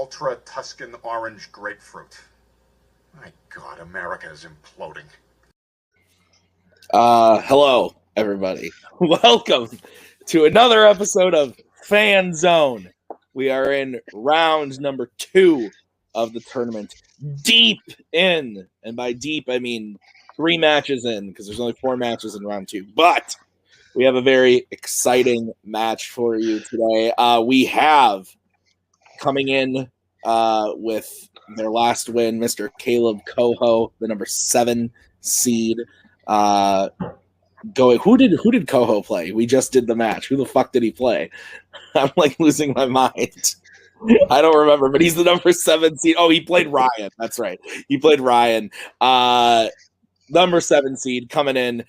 ultra Tuscan orange grapefruit. My God, America is imploding. Hello, everybody. Welcome to another episode of Fanzone. We are in round number 2 of the tournament. Deep in, and by deep, I mean 3 matches in, because there's only 4 matches in round 2. But we have a very exciting match for you today. We have coming in with their last win, Mr. Kaleb Koho, the number 7 seed. Who did Koho play? We just did the match. Who the fuck did he play? I'm like losing my mind. I don't remember, but he's the number 7 seed. Oh, he played Ryan. That's right. He played Ryan. Number 7 seed coming in.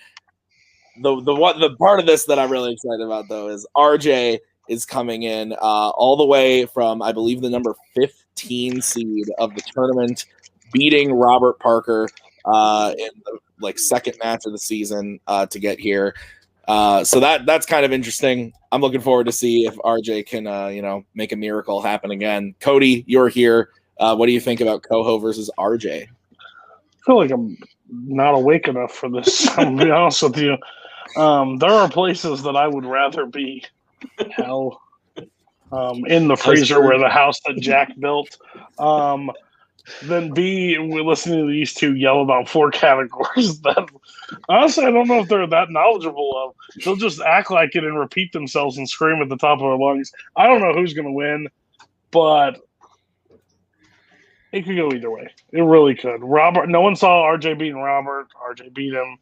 The part of this that I'm really excited about though is RJ is coming in all the way from, I believe, the number 15 seed of the tournament, beating Robert Parker in the second match of the season to get here. So that's kind of interesting. I'm looking forward to see if RJ can make a miracle happen again. Cody, you're here. What do you think about Koho versus RJ? I feel like I'm not awake enough for this. I'll be honest with you. There are places that I would rather be. Hell, in the freezer where the house that Jack built. Than be listening to these two yell about 4 categories that honestly I don't know if they're that knowledgeable of. They'll just act like it and repeat themselves and scream at the top of their lungs. I don't know who's going to win, but it could go either way. It really could. Robert, no one saw RJ beating Robert. RJ beat him.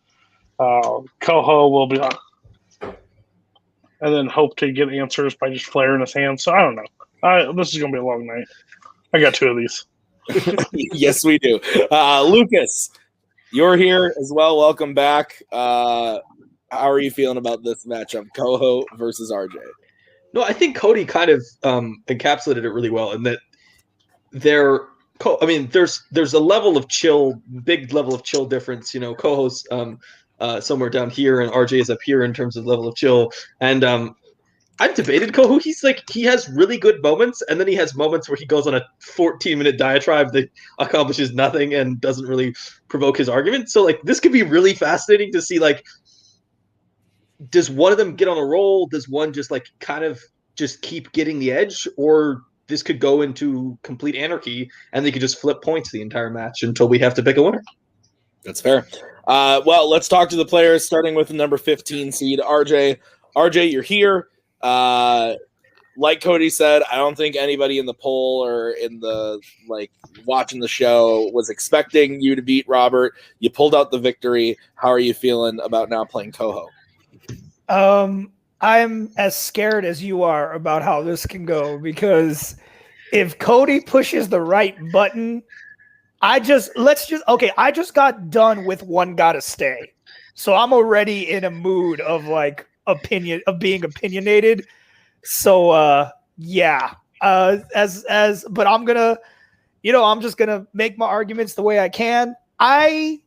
Koho will be and then hope to get answers by just flaring his hands. So I don't know. This is going to be a long night. I got 2 of these. Yes, we do. Lucas, you're here as well. Welcome back. How are you feeling about this matchup, Koho versus RJ? No, I think Cody kind of encapsulated it really well in that there's a level of chill, big level of chill difference. You know, Koho's somewhere down here and RJ is up here in terms of level of chill. And I've debated Koho. He has really good moments, and then he has moments where he goes on a 14-minute diatribe that accomplishes nothing and doesn't really provoke his argument. So this could be really fascinating to see. Does one of them get on a roll? Does one just kind of just keep getting the edge, or this could go into complete anarchy and they could just flip points the entire match until we have to pick a winner? That's fair. Well, let's talk to the players, starting with the number 15 seed, RJ. RJ, you're here. Like Cody said, I don't think anybody in the poll or in the watching the show was expecting you to beat Robert. You pulled out the victory. How are you feeling about now playing Koho? I'm as scared as you are about how this can go, because if Cody pushes the right button, I just got done with One Gotta Stay. So I'm already in a mood of being opinionated. So yeah. But I'm gonna, I'm just gonna make my arguments the way I can. I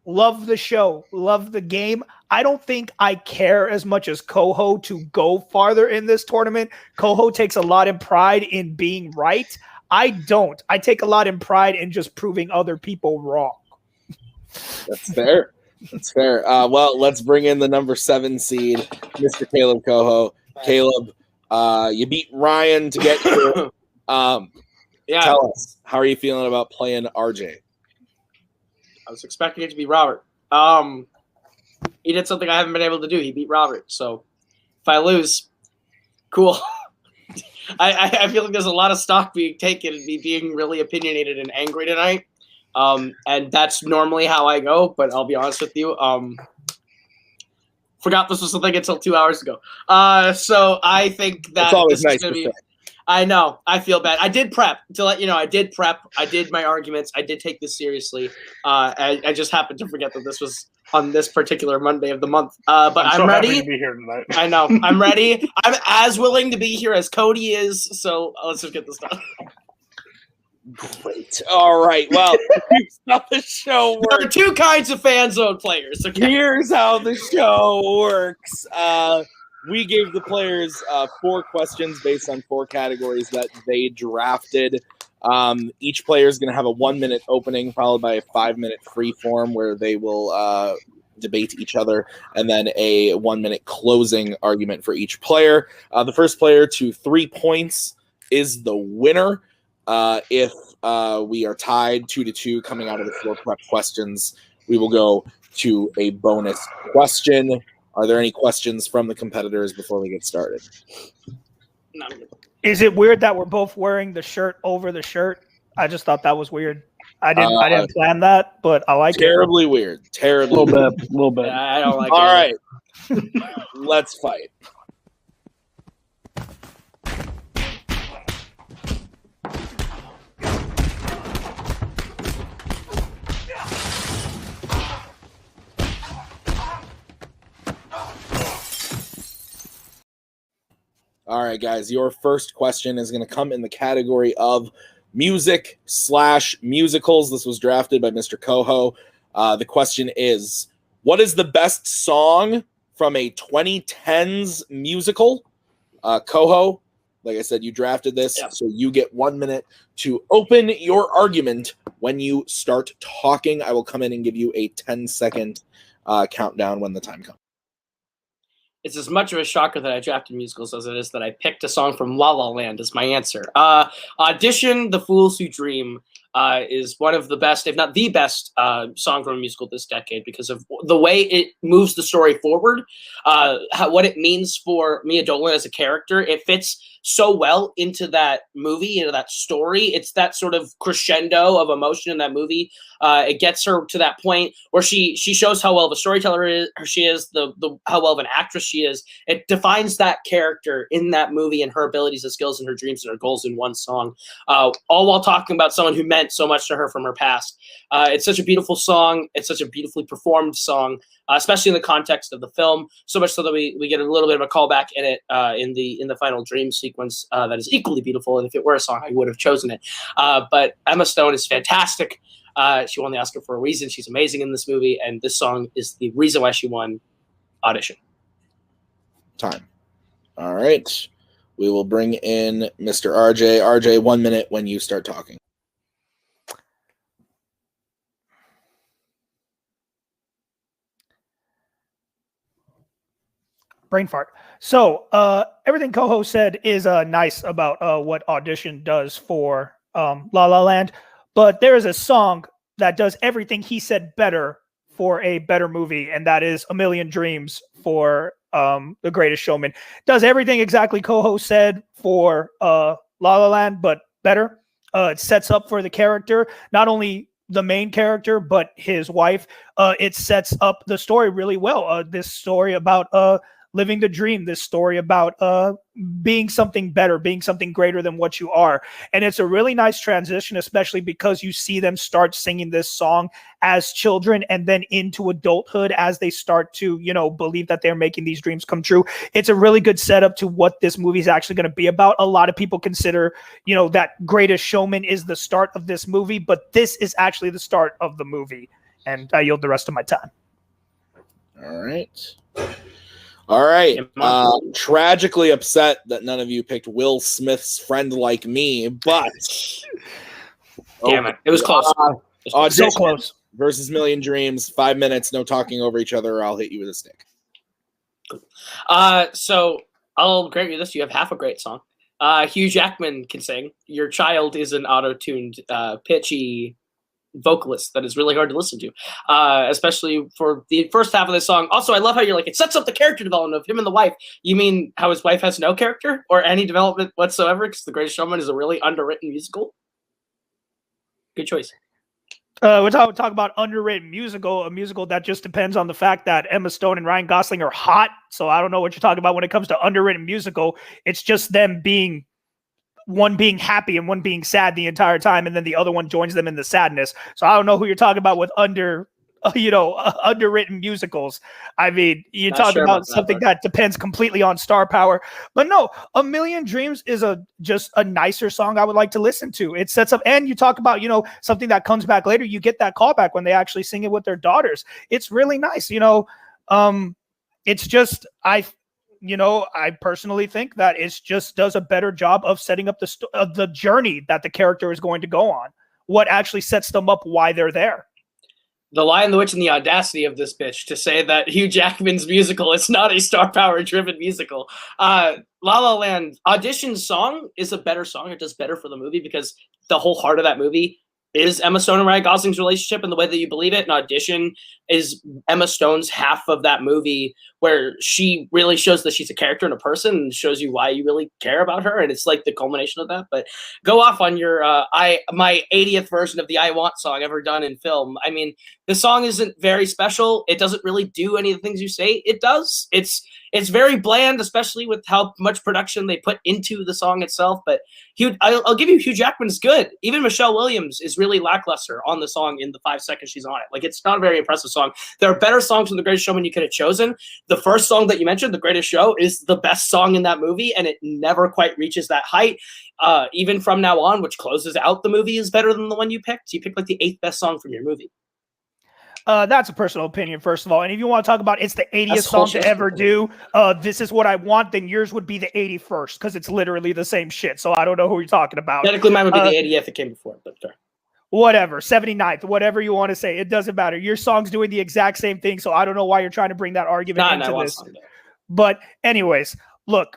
love the show, love the game. I don't think I care as much as Koho to go farther in this tournament. Koho takes a lot of pride in being right. I don't. I take a lot in pride in just proving other people wrong. That's fair. That's fair. Well, let's bring in the number 7 seed, Mr. Kaleb Koho. Kaleb, you beat Ryan to get here. Yeah. Tell us, how are you feeling about playing RJ? I was expecting it to be Robert. He did something I haven't been able to do. He beat Robert. So if I lose, cool. I feel like there's a lot of stock being taken in me being really opinionated and angry tonight. And that's normally how I go, but I'll be honest with you. Forgot this was something until 2 hours ago. So I think that this is going to be. I know. I feel bad. I did prep to let you know. I did prep. I did my arguments. I did take this seriously. I just happened to forget that this was on this particular Monday of the month. But I'm ready. Happy to be here tonight. I know. I'm ready. I'm as willing to be here as Cody is. So let's just get this done. Great. All right. Well, here's how the show works. There are 2 kinds of fan zone players. Okay? Here's how the show works. we gave the players 4 questions based on 4 categories that they drafted. Each player is going to have a 1-minute opening, followed by a 5-minute free form where they will debate each other, and then a 1-minute closing argument for each player. The first player to 3 points is the winner. If we are tied 2-2 coming out of the 4 prep questions, we will go to a bonus question. Are there any questions from the competitors before we get started? No. Is it weird that we're both wearing the shirt over the shirt? I just thought that was weird. I didn't plan that, but I like terribly weird. A Terribly little bit, a little bit. I don't like All it. right. Let's fight. All right, guys, your first question is going to come in the category of music/musicals. This was drafted by Mr. Koho. The question is, what is the best song from a 2010s musical? Koho, like I said, you drafted this, so you get 1 minute to open your argument. When you start talking, I will come in and give you a 10-second countdown when the time comes. It's as much of a shocker that I drafted musicals as it is that I picked a song from La La Land as my answer. Audition, The Fools Who Dream is one of the best, if not the best, song from a musical this decade because of the way it moves the story forward, what it means for Mia Dolan as a character. It fits so well into that movie, into that story. It's that sort of crescendo of emotion in that movie. It gets her to that point where she shows how well of a storyteller she is, how well of an actress she is. It defines that character in that movie and her abilities and skills and her dreams and her goals in one song, all while talking about someone who meant so much to her from her past. It's such a beautiful song. It's such a beautifully performed song, especially in the context of the film. So much so that we get a little bit of a callback in it in the final dream sequence that is equally beautiful. And if it were a song, I would have chosen it. But Emma Stone is fantastic. She won the Oscar for a reason. She's amazing in this movie, and this song is the reason why she won Audition. Time. All right. We will bring in Mr. RJ. RJ, 1 minute when you start talking. Brain fart. So everything Koho said is nice about what Audition does for La La Land, but there is a song that does everything he said better for a better movie, and that is A Million Dreams for The Greatest Showman. Does everything exactly Koho said for La La Land, but better. It sets up for the character, not only the main character, but his wife. It sets up the story really well. This story about living the dream, this story about being something better, being something greater than what you are. And it's a really nice transition, especially because you see them start singing this song as children and then into adulthood as they start to, believe that they're making these dreams come true. It's a really good setup to what this movie is actually going to be about. A lot of people consider, that Greatest Showman is the start of this movie, but this is actually the start of the movie. And I yield the rest of my time. All right. Tragically upset that none of you picked Will Smith's Friend Like Me, but damn it, it was close. Audition So close. versus Million Dreams. 5 minutes, no talking over each other, or I'll hit you with a stick. So I'll grant you this: you have half a great song. Hugh Jackman can sing. Your child is an auto-tuned, pitchy vocalist that is really hard to listen to, especially for the first half of the song. Also, I love how you're like, it sets up the character development of him and the wife. You mean how his wife has no character or any development whatsoever? Because The Greatest Showman is a really underwritten musical. Good choice. We're talking about underrated musical, a musical that just depends on the fact that Emma Stone and Ryan Gosling are hot. So I don't know what you're talking about when it comes to underrated musical. It's just them being one being happy and one being sad the entire time, and then the other one joins them in the sadness. So I don't know who you're talking about with underwritten musicals. I mean, you're talking about something that depends completely on star power. But no, A Million Dreams is just a nicer song I would like to listen to. It sets up, and you talk about, something that comes back later. You get that callback when they actually sing it with their daughters. It's really nice. It's just, I personally think that it just does a better job of setting up the journey that the character is going to go on. What actually sets them up, why they're there. The Lion, the Witch, and the audacity of this bitch to say that Hugh Jackman's musical is not a star power driven musical. La La Land audition's song is a better song. It does better for the movie because the whole heart of that movie is Emma Stone and Ryan Gosling's relationship and the way that you believe it. And Audition is Emma Stone's half of that movie where she really shows that she's a character and a person and shows you why you really care about her. And it's like the culmination of that. But go off on your my 80th version of the I Want song ever done in film. I mean, the song isn't very special. It doesn't really do any of the things you say it does. It's very bland, especially with how much production they put into the song itself. But I'll give you Hugh Jackman's good. Even Michelle Williams is really lackluster on the song in the 5 seconds she's on it. Like, it's not a very impressive song. There are better songs from The Greatest Showman you could have chosen. The first song that you mentioned, The Greatest Show, is the best song in that movie, and it never quite reaches that height. Even From Now On, which closes out the movie, is better than the one you picked. You picked like the 8th best song from your movie. That's a personal opinion, first of all. And if you want to talk about it's the 80th song to ever do, This Is What I Want, then yours would be the 81st because it's literally the same shit. So I don't know who you're talking about. Technically, mine would be the 80th. It came before, but fair. Whatever, 79th, whatever you want to say. It doesn't matter. Your song's doing the exact same thing, so I don't know why you're trying to bring that argument into this. But anyways, look,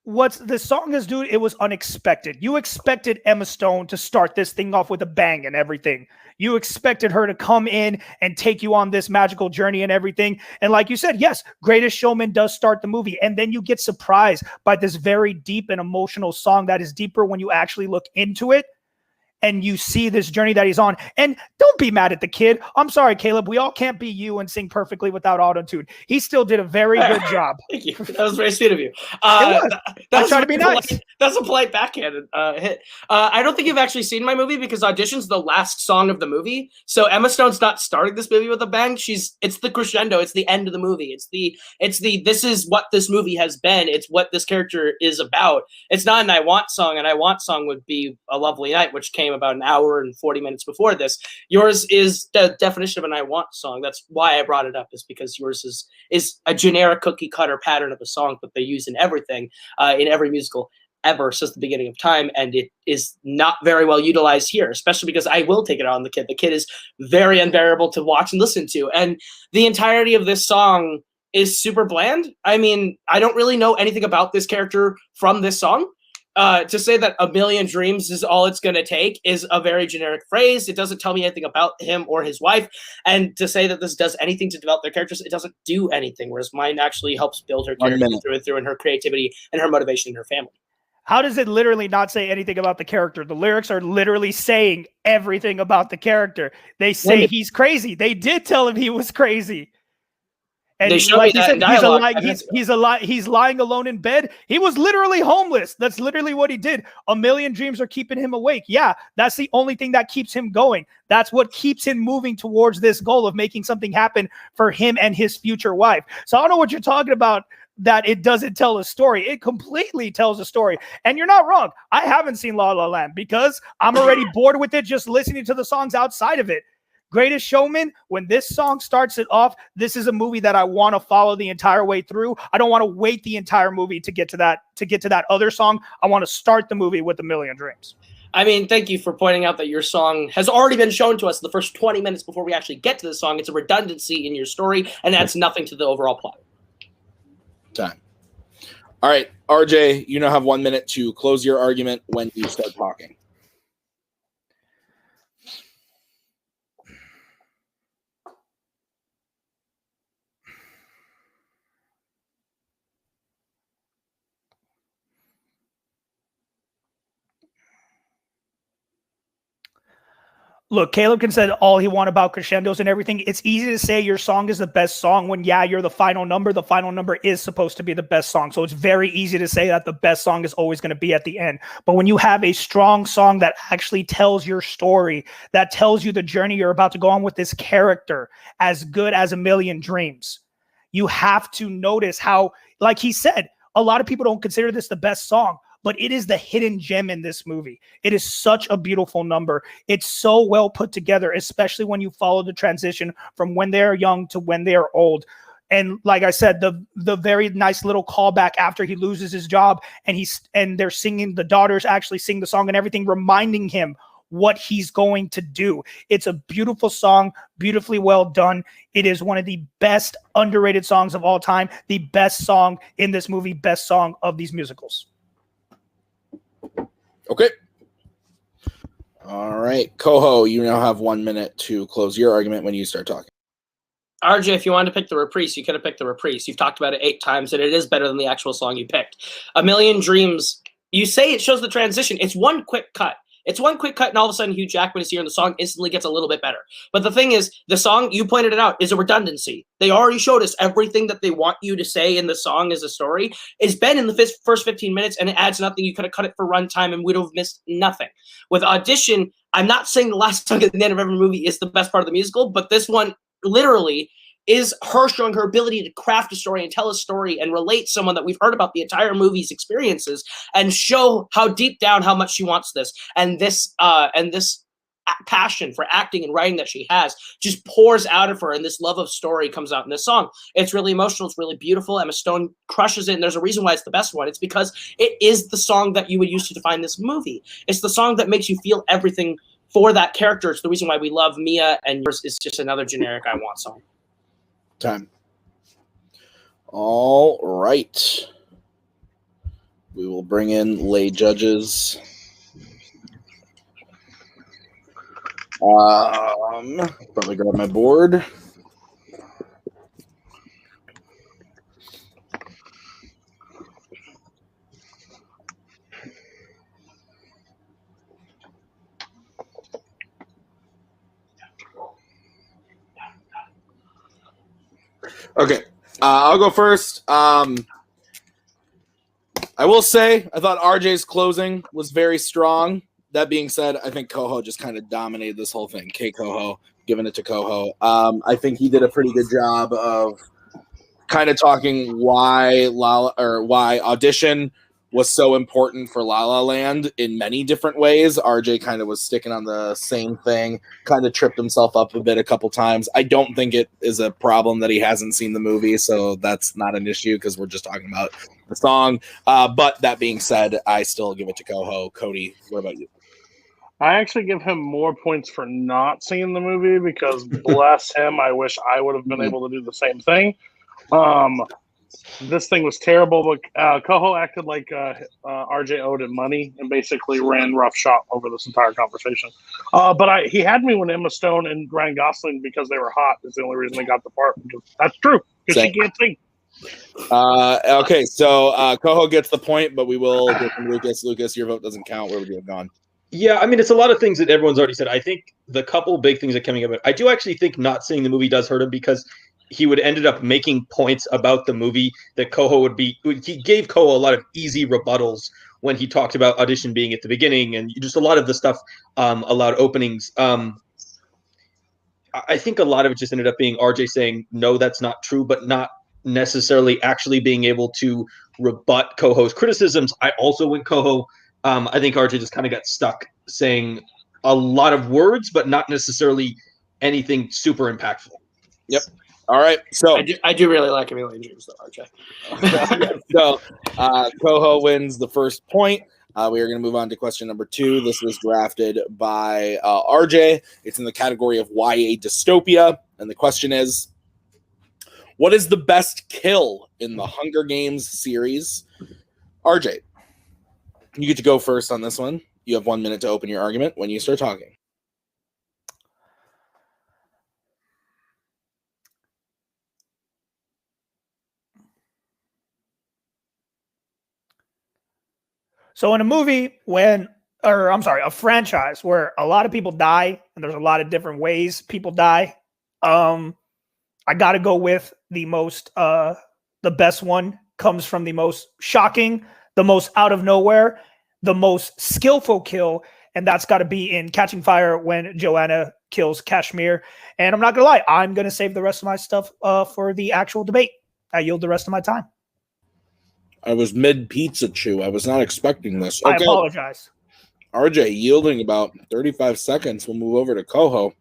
what's the song is, dude, it was unexpected. You expected Emma Stone to start this thing off with a bang and everything. You expected her to come in and take you on this magical journey and everything. And like you said, yes, Greatest Showman does start the movie. And then you get surprised by this very deep and emotional song that is deeper when you actually look into it. And you see this journey that he's on. And don't be mad at the kid. I'm sorry, Kaleb. We all can't be you and sing perfectly without auto-tune. He still did a very good job. Thank you. That was very sweet of you. That's trying to be nice. That's a polite backhanded hit. I don't think you've actually seen my movie because Audition's the last song of the movie. So Emma Stone's not starting this movie with a bang. It's the crescendo. It's the end of the movie. It's the this is what this movie has been. It's what this character is about. It's not an I Want song. An I Want song would be A Lovely Night, which came about an hour and 40 minutes before this. Yours is the definition of an I Want song. That's why I brought it up, is because yours is a generic cookie cutter pattern of a song that they use in everything, in every musical ever since the beginning of time, and it is not very well utilized here, especially because I will take it on the kid. The kid is very unbearable to watch and listen to, and the entirety of this song is super bland. I mean, I don't really know anything about this character from this song. To say that A Million Dreams is all it's going to take is a very generic phrase. It doesn't tell me anything about him or his wife. And to say that this does anything to develop their characters, it doesn't do anything, whereas mine actually helps build her character through and through, and her creativity and her motivation and her family. How does it literally not say anything about the character? The lyrics are literally saying everything about the character. They say he's crazy. They did tell him he was crazy. And they show like me that in dialogue. He's lying alone in bed. He was literally homeless. That's literally what he did. A million dreams are keeping him awake. Yeah, that's the only thing that keeps him going. That's what keeps him moving towards this goal of making something happen for him and his future wife. So I don't know what you're talking about, that it doesn't tell a story. It completely tells a story. And you're not wrong. I haven't seen La La Land because I'm already bored with it just listening to the songs outside of it. Greatest Showman, when this song starts it off, this is a movie that I want to follow the entire way through. I don't want to wait the entire movie to get to that other song. I want to start the movie with A Million Dreams. I mean, thank you for pointing out that your song has already been shown to us the first 20 minutes before we actually get to the song. It's a redundancy in your story, and adds nothing to the overall plot. Time. All right, RJ, you now have 1 minute to close your argument when you start talking. Look, Kaleb can say all he wants about crescendos and everything. It's easy to say your song is the best song when, yeah, you're the final number. The final number is supposed to be the best song. So it's very easy to say that the best song is always going to be at the end. But when you have a strong song that actually tells your story, that tells you the journey you're about to go on with this character, as good as A Million Dreams, you have to notice how, like he said, a lot of people don't consider this the best song, but it is the hidden gem in this movie. It is such a beautiful number. It's so well put together, especially when you follow the transition from when they are young to when they are old. And like I said, the very nice little callback after he loses his job and they're singing, the daughters actually sing the song and everything, reminding him what he's going to do. It's a beautiful song, beautifully well done. It is one of the best underrated songs of all time, the best song in this movie, best song of these musicals. Okay. All right. Koho, you now have 1 minute to close your argument when you start talking. RJ, if you wanted to pick the reprise, you could have picked the reprise. You've talked about it 8 times, and it is better than the actual song you picked. A Million Dreams, you say it shows the transition. It's one quick cut. It's one quick cut, and all of a sudden Hugh Jackman is here, and the song instantly gets a little bit better. But the thing is, the song, you pointed it out, is a redundancy. They already showed us everything that they want you to say in the song as a story. It's been in the first 15 minutes, and it adds nothing. You could have cut it for runtime, and we'd have missed nothing. With Audition, I'm not saying the last song at the end of every movie is the best part of the musical, but this one literally is her showing her ability to craft a story and tell a story and relate someone that we've heard about the entire movie's experiences and show how deep down how much she wants this. And this passion for acting and writing that she has just pours out of her, and this love of story comes out in this song. It's really emotional. It's really beautiful. Emma Stone crushes it, and there's a reason why it's the best one. It's because it is the song that you would use to define this movie. It's the song that makes you feel everything for that character. It's the reason why we love Mia, and yours is just another generic I Want song. Time. All right. We will bring in lay judges. Probably grab my board. Okay, I'll go first. I will say I thought RJ's closing was very strong. That being said, I think Koho just kind of dominated this whole thing. Koho, giving it to Koho. I think he did a pretty good job of kind of talking why Audition was so important for La La Land in many different ways. RJ kind of was sticking on the same thing, kind of tripped himself up a bit a couple times. I don't think it is a problem that he hasn't seen the movie, so that's not an issue because we're just talking about the song. But that being said, I still give it to Koho. Cody, what about you? I actually give him more points for not seeing the movie because, bless him, I wish I would have been able to do the same thing. This thing was terrible, but Koho acted like RJ owed him money and basically ran roughshod over this entire conversation. But he had me when Emma Stone and Ryan Gosling, because they were hot, is the only reason they got the part. That's true, because she can't sing. Okay, so Koho gets the point, but we will go from Lucas. Lucas, your vote doesn't count. Where would you have gone? Yeah, I mean, it's a lot of things that everyone's already said. I think the couple big things that are coming up, I do actually think not seeing the movie does hurt him because he would ended up making points about the movie that Koho would be. He gave Koho a lot of easy rebuttals when he talked about Audition being at the beginning and just a lot of the stuff allowed openings. I think a lot of it just ended up being RJ saying, no, that's not true, but not necessarily actually being able to rebut Koho's criticisms. I also went Koho. I think RJ just kind of got stuck saying a lot of words, but not necessarily anything super impactful. Yep. All right. So I do really like A Million Dreams, though, RJ. So Koho wins the first point. We are going to move on to question number 2. This was drafted by RJ. It's in the category of YA dystopia. And the question is, what is the best kill in the Hunger Games series? RJ, you get to go first on this one. You have 1 minute to open your argument when you start talking. So in a movie a franchise where a lot of people die and there's a lot of different ways people die, I got to go with the best one comes from the most shocking, the most out of nowhere, the most skillful kill, and that's got to be in Catching Fire when Joanna kills Kashmir. And I'm not going to lie, I'm going to save the rest of my stuff for the actual debate. I yield the rest of my time. I was mid-pizza chew. I was not expecting this. Okay. I apologize. RJ, yielding about 35 seconds. We'll move over to Koho.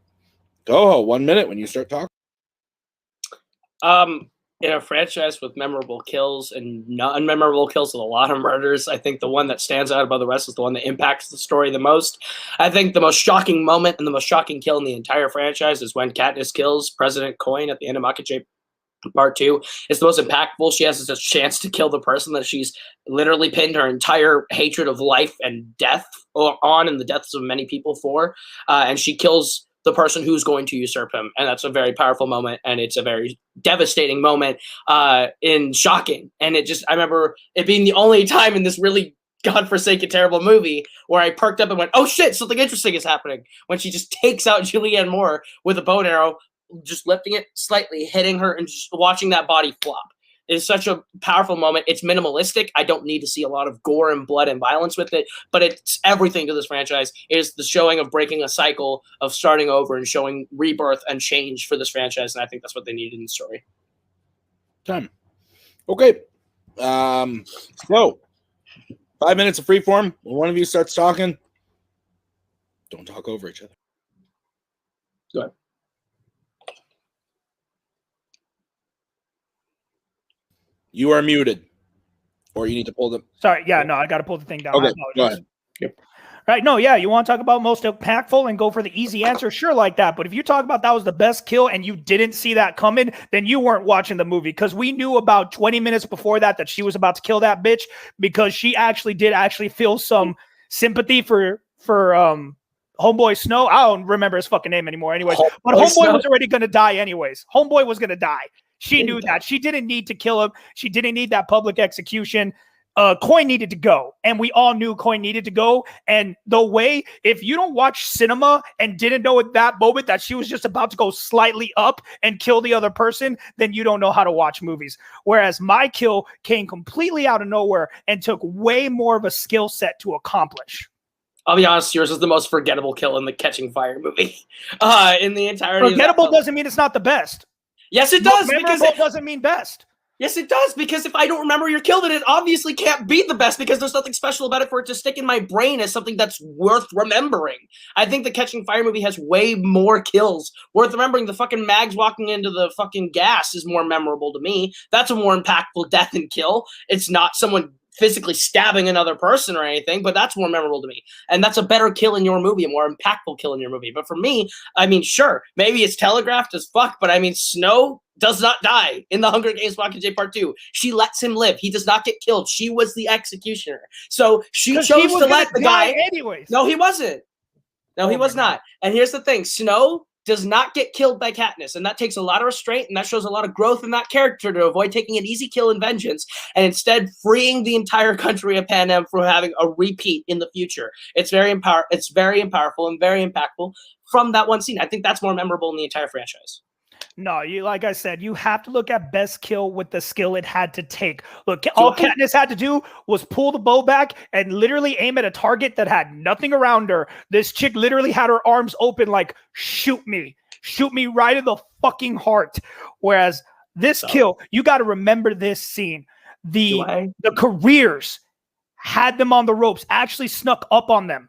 Koho, 1 minute when you start talking. in a franchise with memorable kills and non-memorable kills with a lot of murders, I think the one that stands out above the rest is the one that impacts the story the most. I think the most shocking moment and the most shocking kill in the entire franchise is when Katniss kills President Coin at the end of Mockingjay Part 2. It's the most impactful. She has a chance to kill the person that she's literally pinned her entire hatred of life and death on, and the deaths of many people for, and she kills the person who's going to usurp him. And that's a very powerful moment, and it's a very devastating moment, and shocking. And I remember it being the only time in this really godforsaken, terrible movie where I perked up and went, oh shit, something interesting is happening. When she just takes out Julianne Moore with a bow and arrow, just lifting it slightly, hitting her, and just watching that body flop. It's such a powerful moment. It's minimalistic. I don't need to see a lot of gore and blood and violence with it, but it's everything to this franchise. It is the showing of breaking a cycle, of starting over and showing rebirth and change for this franchise, and I think that's what they needed in the story. Time. Okay. So 5 minutes of freeform. When one of you starts talking, don't talk over each other. Go ahead. You are muted, or you need to pull them. Sorry, yeah, no, I got to pull the thing down. Okay, go ahead. Yep. Right, no, yeah, you want to talk about most impactful and go for the easy answer? Sure, like that. But if you talk about that was the best kill and you didn't see that coming, then you weren't watching the movie, because we knew about 20 minutes before that she was about to kill that bitch, because she did feel some sympathy for Homeboy Snow. I don't remember his fucking name anymore anyways. But Homeboy was already going to die anyways. Homeboy was going to die. She knew that. She didn't need to kill him. She didn't need that public execution. Coin needed to go. And we all knew Coin needed to go. And the way, if you don't watch cinema and didn't know at that moment that she was just about to go slightly up and kill the other person, then you don't know how to watch movies. Whereas my kill came completely out of nowhere and took way more of a skill set to accomplish. I'll be honest, yours is the most forgettable kill in the Catching Fire movie. In the entirety Forgettable doesn't mean it's not the best. Yes, it does. Because it doesn't mean best. Yes, it does. Because if I don't remember your kill, then it obviously can't be the best, because there's nothing special about it for it to stick in my brain as something that's worth remembering. I think the Catching Fire movie has way more kills worth remembering. The fucking Mags walking into the fucking gas is more memorable to me. That's a more impactful death and kill. It's not someone physically stabbing another person or anything, but that's more memorable to me. And that's a better kill in your movie, a more impactful kill in your movie. But for me, I mean, sure, maybe it's telegraphed as fuck, but I mean, Snow does not die in the Hunger Games Mockingjay Part 2. She lets him live. He does not get killed. She was the executioner. So she chose to let the guy. Anyways. No, he wasn't. No, he was not. And here's the thing. Snow does not get killed by Katniss, and that takes a lot of restraint, and that shows a lot of growth in that character to avoid taking an easy kill in vengeance, and instead freeing the entire country of Panem from having a repeat in the future. It's very powerful and very impactful from that one scene. I think that's more memorable in the entire franchise. No, like I said, you have to look at best kill with the skill it had to take. Look, all Katniss had to do was pull the bow back and literally aim at a target that had nothing around her. This chick literally had her arms open like, shoot me right in the fucking heart. Whereas this kill, you got to remember this scene. The careers had them on the ropes, actually snuck up on them.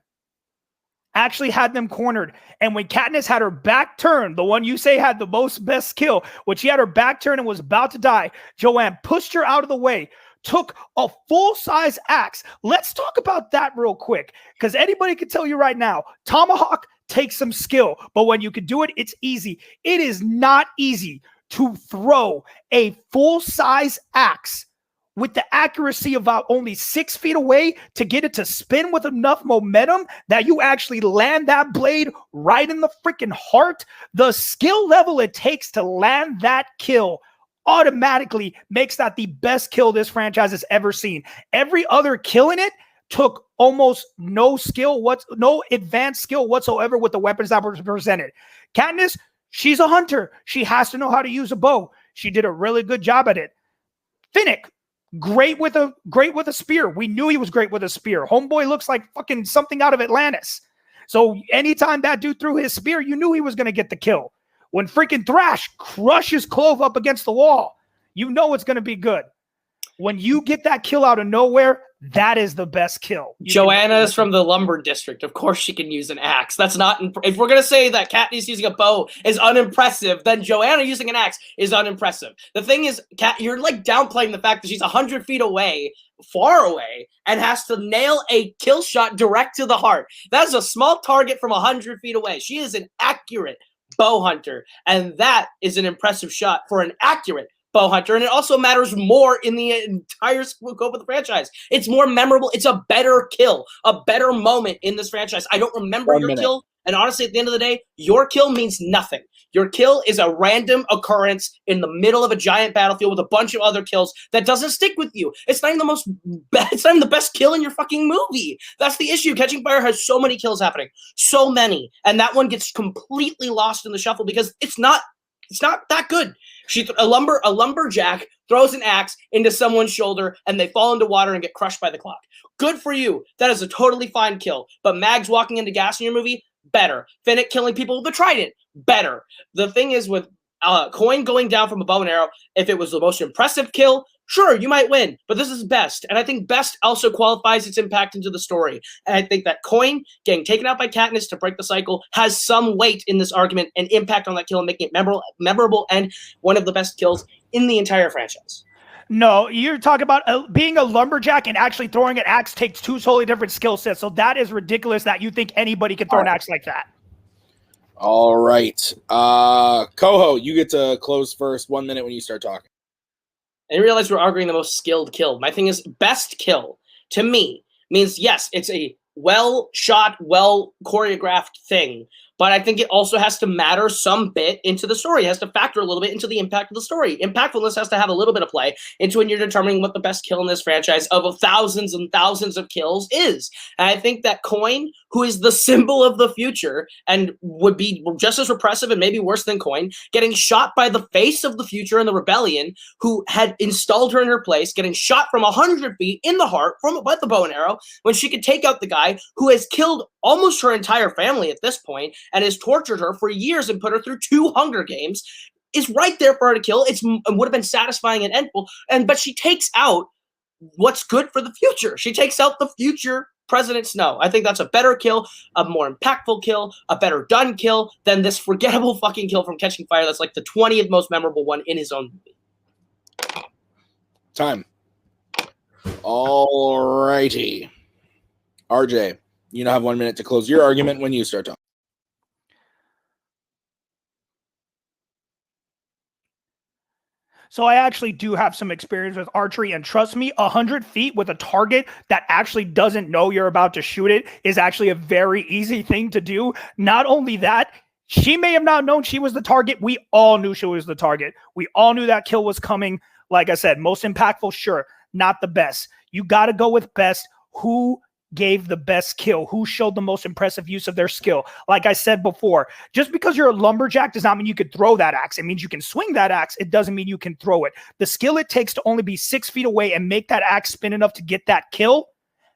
Actually had them cornered. And when Katniss had her back turned, the one you say had the most best kill, when she had her back turned and was about to die, Joanne pushed her out of the way, took a full-size axe. Let's talk about that real quick, because anybody can tell you right now, Tomahawk takes some skill, but when you can do it, it's easy. It is not easy to throw a full-size axe with the accuracy of about only 6 feet away to get it to spin with enough momentum that you actually land that blade right in the freaking heart. The skill level it takes to land that kill automatically makes that the best kill this franchise has ever seen. Every other kill in it took almost no advanced skill whatsoever with the weapons that were presented. Katniss, she's a hunter. She has to know how to use a bow. She did a really good job at it. Finnick, great with a spear. We knew he was great with a spear. Homeboy looks like fucking something out of Atlantis. So anytime that dude threw his spear, you knew he was going to get the kill. When freaking Thrash crushes Clove up against the wall, you know it's going to be good. When you get that kill out of nowhere, That is the best kill. Joanna is from the lumber district. Of course she can use an axe. That's not... If we're going to say that Katniss using a bow is unimpressive, then Joanna using an axe is unimpressive. The thing is, Kat, you're like downplaying the fact that she's 100 feet away, far away, and has to nail a kill shot direct to the heart. That is a small target from 100 feet away. She is an accurate bow hunter, and that is an impressive shot for an accurate bow hunter, and it also matters more in the entire scope of the franchise. It's more memorable. It's a better kill, a better moment in this franchise. I don't remember your kill, and honestly, at the end of the day, your kill means nothing. Your kill is a random occurrence in the middle of a giant battlefield with a bunch of other kills that doesn't stick with you. It's not even it's not even the best kill in your fucking movie. That's the issue. Catching Fire has so many kills happening, so many, and that one gets completely lost in the shuffle because it's not that good. A lumberjack throws an axe into someone's shoulder and they fall into water and get crushed by the clock. Good for you. That is a totally fine kill. But Mags walking into gas in your movie, better. Finnick killing people with a trident, better. The thing is with Coin going down from a bow and arrow, if it was the most impressive kill, sure, you might win, but this is best. And I think best also qualifies its impact into the story. And I think that Coin getting taken out by Katniss to break the cycle has some weight in this argument and impact on that kill and making it memorable and one of the best kills in the entire franchise. No, you're talking about being a lumberjack and actually throwing an axe takes two totally different skill sets. So that is ridiculous that you think anybody can throw an axe like that. All right. Koho, you get to close first. 1 minute when you start talking. I realize we're arguing the most skilled kill. My thing is best kill to me means, yes, it's a well shot, well choreographed thing, but I think it also has to matter some bit into the story. It has to factor a little bit into the impact of the story. Impactfulness has to have a little bit of play into when you're determining what the best kill in this franchise of thousands and thousands of kills is. And I think that Coin, who is the symbol of the future and would be just as repressive and maybe worse than Coin, getting shot by the face of the future in the rebellion, who had installed her in her place, getting shot from 100 feet in the heart with the bow and arrow, when she could take out the guy who has killed almost her entire family at this point and has tortured her for years and put her through 2 Hunger Games, is right there for her to kill. It would have been satisfying and endful, but she takes out what's good for the future. She takes out the future President Snow. I think that's a better kill, a more impactful kill, a better done kill than this forgettable fucking kill from Catching Fire that's like the 20th most memorable one in his own movie. Time. All righty. RJ, you now have 1 minute to close your argument when you start talking. So I actually do have some experience with archery, and trust me, 100 feet with a target that actually doesn't know you're about to shoot it is actually a very easy thing to do. Not only that, she may have not known she was the target. We all knew she was the target. We all knew that kill was coming. Like I said, most impactful, sure, not the best. You got to go with best. Who gave the best kill? Who showed the most impressive use of their skill? Like I said before, just because you're a lumberjack does not mean you could throw that axe. It means you can swing that axe. It doesn't mean you can throw it. The skill it takes to only be 6 feet away and make that axe spin enough to get that kill,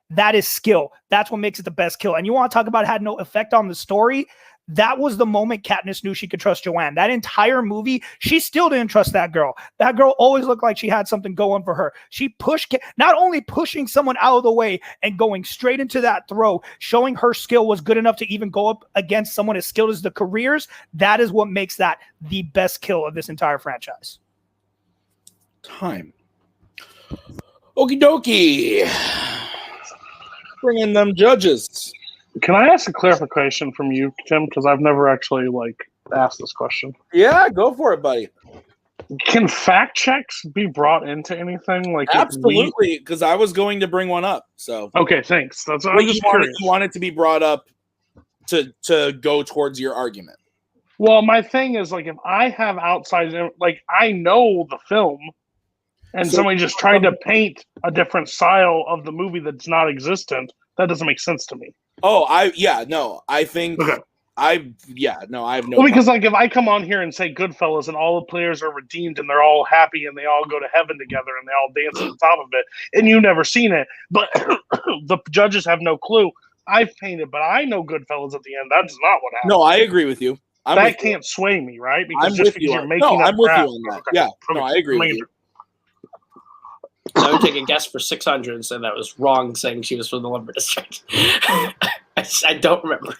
that is skill. That's what makes it the best kill. And you want to talk about had no effect on the story? That was the moment Katniss knew she could trust Joanne. That entire movie, she still didn't trust that girl. That girl always looked like she had something going for her. She pushed, not only pushing someone out of the way and going straight into that throw, showing her skill was good enough to even go up against someone as skilled as the careers. That is what makes that the best kill of this entire franchise. Time. Okie dokie. Bring in them judges. Can I ask a clarification from you, Tim? Because I've never actually asked this question. Yeah, go for it, buddy. Can fact checks be brought into anything? Absolutely, because I was going to bring one up. So okay, thanks. That's what I I'm just want it to be brought up to go towards your argument. Well, my thing is if I have outside, I know the film, and somebody just tried to paint a different style of the movie that's not existent. That doesn't make sense to me. Oh, I have no. Well, because if I come on here and say Goodfellas and all the players are redeemed and they're all happy and they all go to heaven together and they all dance on top of it, and you've never seen it, but the judges have no clue. I've painted, but I know Goodfellas at the end. That's not what happened. No, I agree with you. That can't sway me, right? Because I'm with you on that. Yeah, no, I agree with you. I would take a guess for 600 and say that was wrong, saying she was from the lumber district. I don't remember.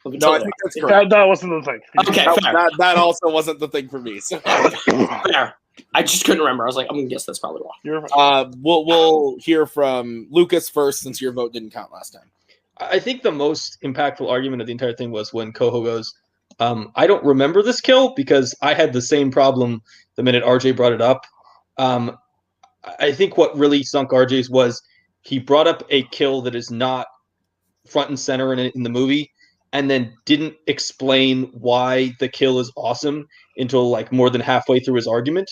No, I think that's correct. That wasn't the thing. Okay, fair. That also wasn't the thing for me. So. Fair. I just couldn't remember. I was like, I'm gonna guess that's probably wrong. We'll hear from Lucas first, since your vote didn't count last time. I think the most impactful argument of the entire thing was when Koho goes, I don't remember this kill because I had the same problem the minute RJ brought it up. I think what really sunk RJ's was he brought up a kill that is not front and center in the movie, and then didn't explain why the kill is awesome until like more than halfway through his argument.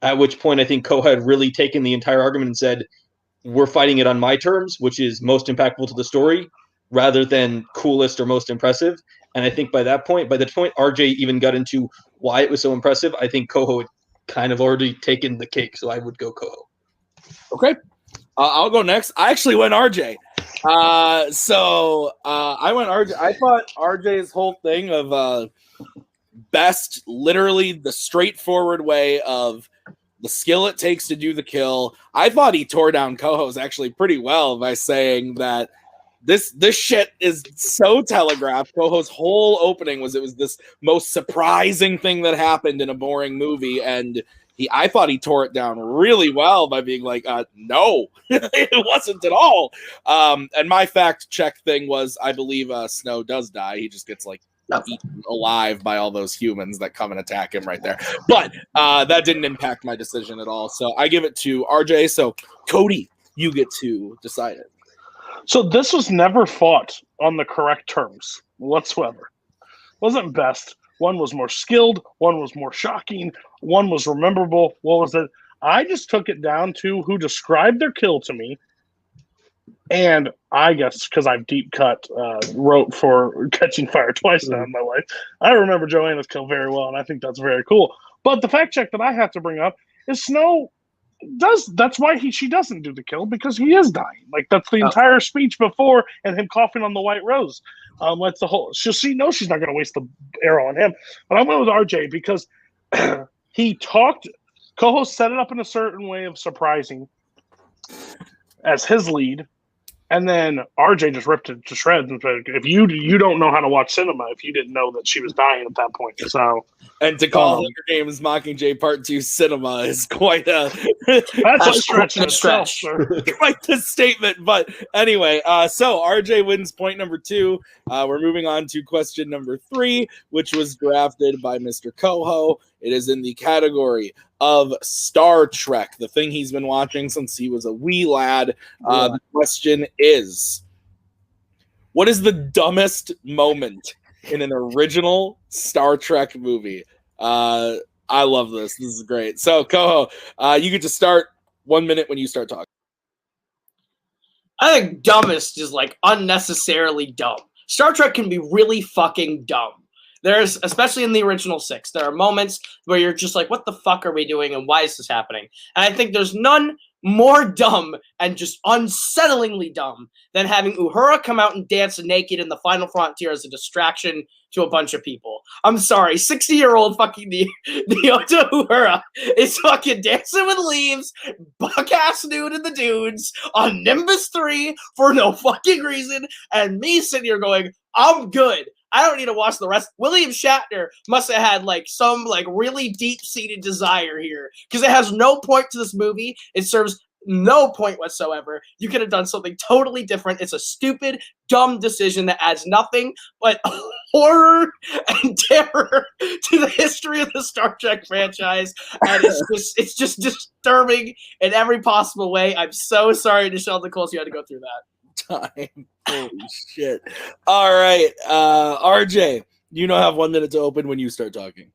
At which point, I think Koho had really taken the entire argument and said, we're fighting it on my terms, which is most impactful to the story, rather than coolest or most impressive. And I think by the point RJ even got into why it was so impressive, I think Koho had kind of already taken the cake. So I would go Koho. Okay. I'll go next. I actually went RJ. I went RJ. I thought RJ's whole thing of best, literally the straightforward way of the skill it takes to do the kill. I thought he tore down Koho's actually pretty well by saying that this shit is so telegraphed. Koho's whole opening was it was this most surprising thing that happened in a boring movie, and I thought he tore it down really well by being like, no, it wasn't at all. And my fact check thing was, I believe Snow does die. He just gets like eaten alive by all those humans that come and attack him right there. But that didn't impact my decision at all. So I give it to RJ. So Cody, you get to decide it. So this was never fought on the correct terms whatsoever. Wasn't best. One was more skilled. One was more shocking. One was rememberable. What was it? I just took it down to who described their kill to me. And I guess because I've deep cut wrote for Catching Fire twice now in my life, I remember Joanna's kill very well, and I think that's very cool. But the fact check that I have to bring up is Snow that's why she doesn't do the kill, because he is dying. Like that's the entire speech before, and him coughing on the white rose. That's the whole. She knows she's not going to waste the arrow on him. But I went with RJ because he talked. Koho set it up in a certain way of surprising as his lead, and then RJ just ripped it to shreds and said, "If you don't know how to watch cinema, if you didn't know that she was dying at that point." So, and to call Hunger Games Mockingjay Part 2 cinema is quite a that's a stretch in itself, quite the statement. But anyway, so RJ wins point number 2. We're moving on to question number 3, which was drafted by Mr. Koho. It is in the category of Star Trek, the thing he's been watching since he was a wee lad. The question is, what is the dumbest moment in an original Star Trek movie? I love this. This is great. So, Koho, you get to start 1 minute when you start talking. I think dumbest is like unnecessarily dumb. Star Trek can be really fucking dumb. There's, especially in the original 6, there are moments where you're just like, what the fuck are we doing and why is this happening? And I think there's none more dumb and just unsettlingly dumb than having Uhura come out and dance naked in the Final Frontier as a distraction to a bunch of people. I'm sorry, 60-year-old fucking Nyota Uhura is fucking dancing with leaves, buck-ass nude in the dunes on Nimbus 3 for no fucking reason, and me sitting here going, I'm good. I don't need to watch the rest. William Shatner must have had like some like really deep-seated desire here, because it has no point to this movie. It serves no point whatsoever. You could have done something totally different. It's a stupid, dumb decision that adds nothing but horror and terror to the history of the Star Trek franchise. And it's just disturbing in every possible way. I'm so sorry to Sheldon Coles you had to go through that. Time. Holy shit. All right. RJ, you now have 1 minute to open when you start talking.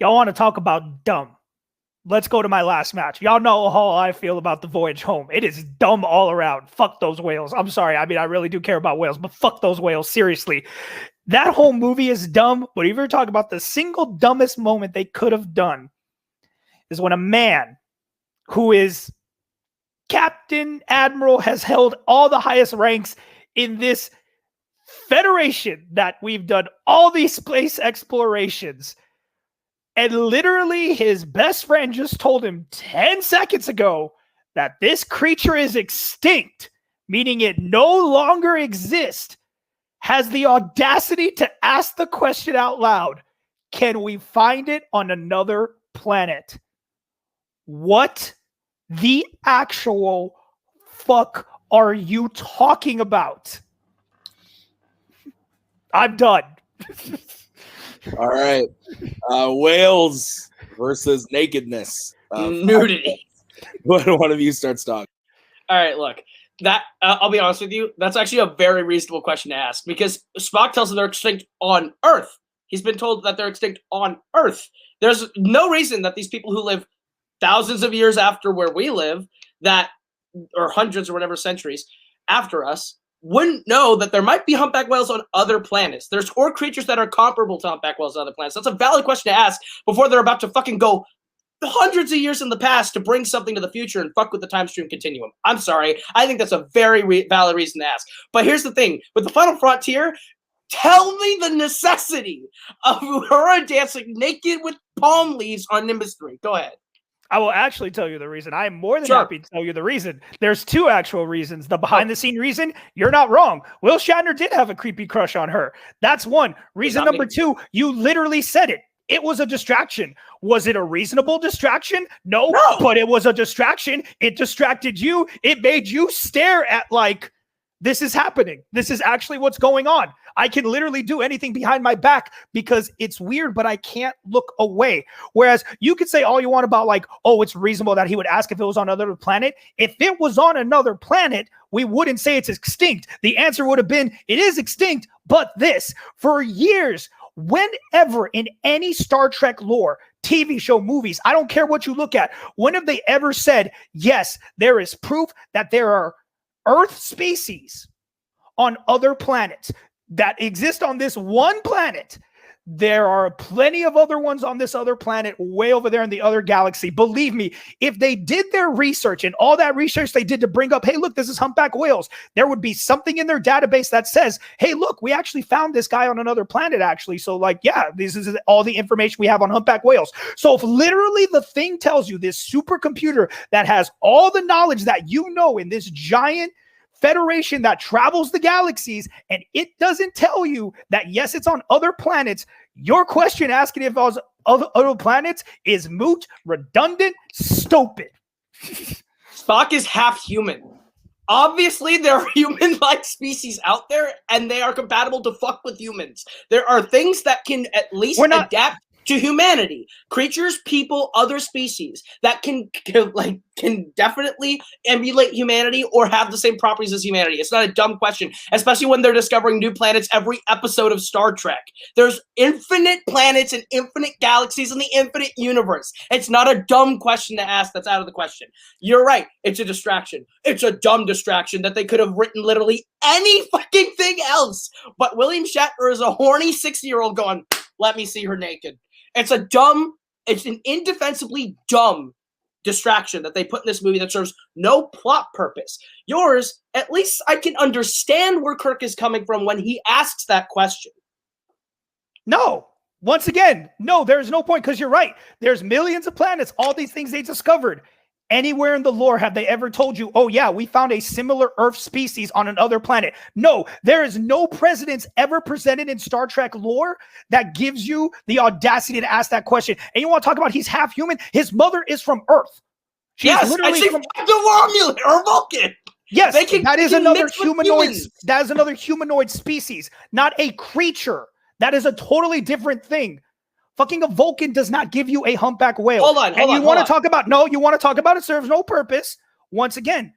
Y'all want to talk about dumb? Let's go to my last match. Y'all know how I feel about the voyage home. It is dumb all around. Fuck those whales. I'm sorry. I mean, I really do care about whales, but fuck those whales. Seriously. That whole movie is dumb, but if you're talking about the single dumbest moment they could have done is when a man who is Captain Admiral has held all the highest ranks in this Federation that we've done all these space explorations, And literally his best friend just told him 10 seconds ago that this creature is extinct, meaning it no longer exists, has the audacity to ask the question out loud, can we find it on another planet? What the actual fuck are you talking about? I'm done. All right. Whales versus nakedness. Nudity. One of you starts talking. All right, look. That I'll be honest with you. That's actually a very reasonable question to ask because Spock tells them they're extinct on Earth. He's been told that they're extinct on Earth. There's no reason that these people who live thousands of years after where we live, or hundreds or whatever centuries after us, wouldn't know that there might be humpback whales on other planets. Or creatures that are comparable to humpback whales on other planets. That's a valid question to ask before they're about to fucking go hundreds of years in the past to bring something to the future and fuck with the time stream continuum. I'm sorry. I think that's a very valid reason to ask. But here's the thing. With the Final Frontier, tell me the necessity of Uhura dancing naked with palm leaves on Nimbus 3. Go ahead. I will actually tell you the reason. I am more than happy to tell you the reason. There's two actual reasons. The behind-the-scene reason, you're not wrong. Will Shatner did have a creepy crush on her. That's one. Reason number two, you literally said it. It was a distraction. Was it a reasonable distraction? No, but it was a distraction. It distracted you. It made you stare at like, this is happening. This is actually what's going on. I can literally do anything behind my back because it's weird, but I can't look away. Whereas you could say all you want about like, oh, it's reasonable that he would ask if it was on another planet. If it was on another planet, we wouldn't say it's extinct. The answer would have been, it is extinct, but this. For years, whenever in any Star Trek lore, TV show, movies, I don't care what you look at, when have they ever said, yes, there is proof that there are Earth species on other planets that exist on this one planet? There are plenty of other ones on this other planet way over there in the other galaxy. Believe me, if they did their research and all that research they did to bring up, hey, look, this is humpback whales, there would be something in their database that says, hey, look, we actually found this guy on another planet, actually. So like, yeah, this is all the information we have on humpback whales. So if literally the thing tells you, this supercomputer that has all the knowledge that you know in this giant federation that travels the galaxies, and it doesn't tell you that, yes, it's on other planets, your question asking if it was other planets is moot, redundant, stupid. Spock is half human. Obviously, there are human-like species out there, and they are compatible to fuck with humans. There are things that can at least adapt to humanity. Creatures, people, other species that can definitely emulate humanity or have the same properties as humanity. It's not a dumb question, especially when they're discovering new planets every episode of Star Trek. There's infinite planets and infinite galaxies in the infinite universe. It's not a dumb question to ask. That's out of the question. You're right. It's a distraction. It's a dumb distraction that they could have written literally any fucking thing else. But William Shatner is a horny 60-year-old going, let me see her naked. It's an indefensibly dumb distraction that they put in this movie that serves no plot purpose. Yours, at least I can understand where Kirk is coming from when he asks that question. No. Once again, no, there's no point because you're right. There's millions of planets, all these things they discovered. Anywhere in the lore have they ever told you, oh yeah, we found a similar Earth species on another planet? No, there is no precedence ever presented in Star Trek lore that gives you the audacity to ask that question. And you want to talk about he's half human? His mother is from Earth. Yes, and she's from the Romulan or Vulcan. Yes, that is another humanoid. That is another humanoid species, not a creature. That is a totally different thing. Fucking a Vulcan does not give you a humpback whale. Hold on, you want to talk about it serves no purpose. Once again,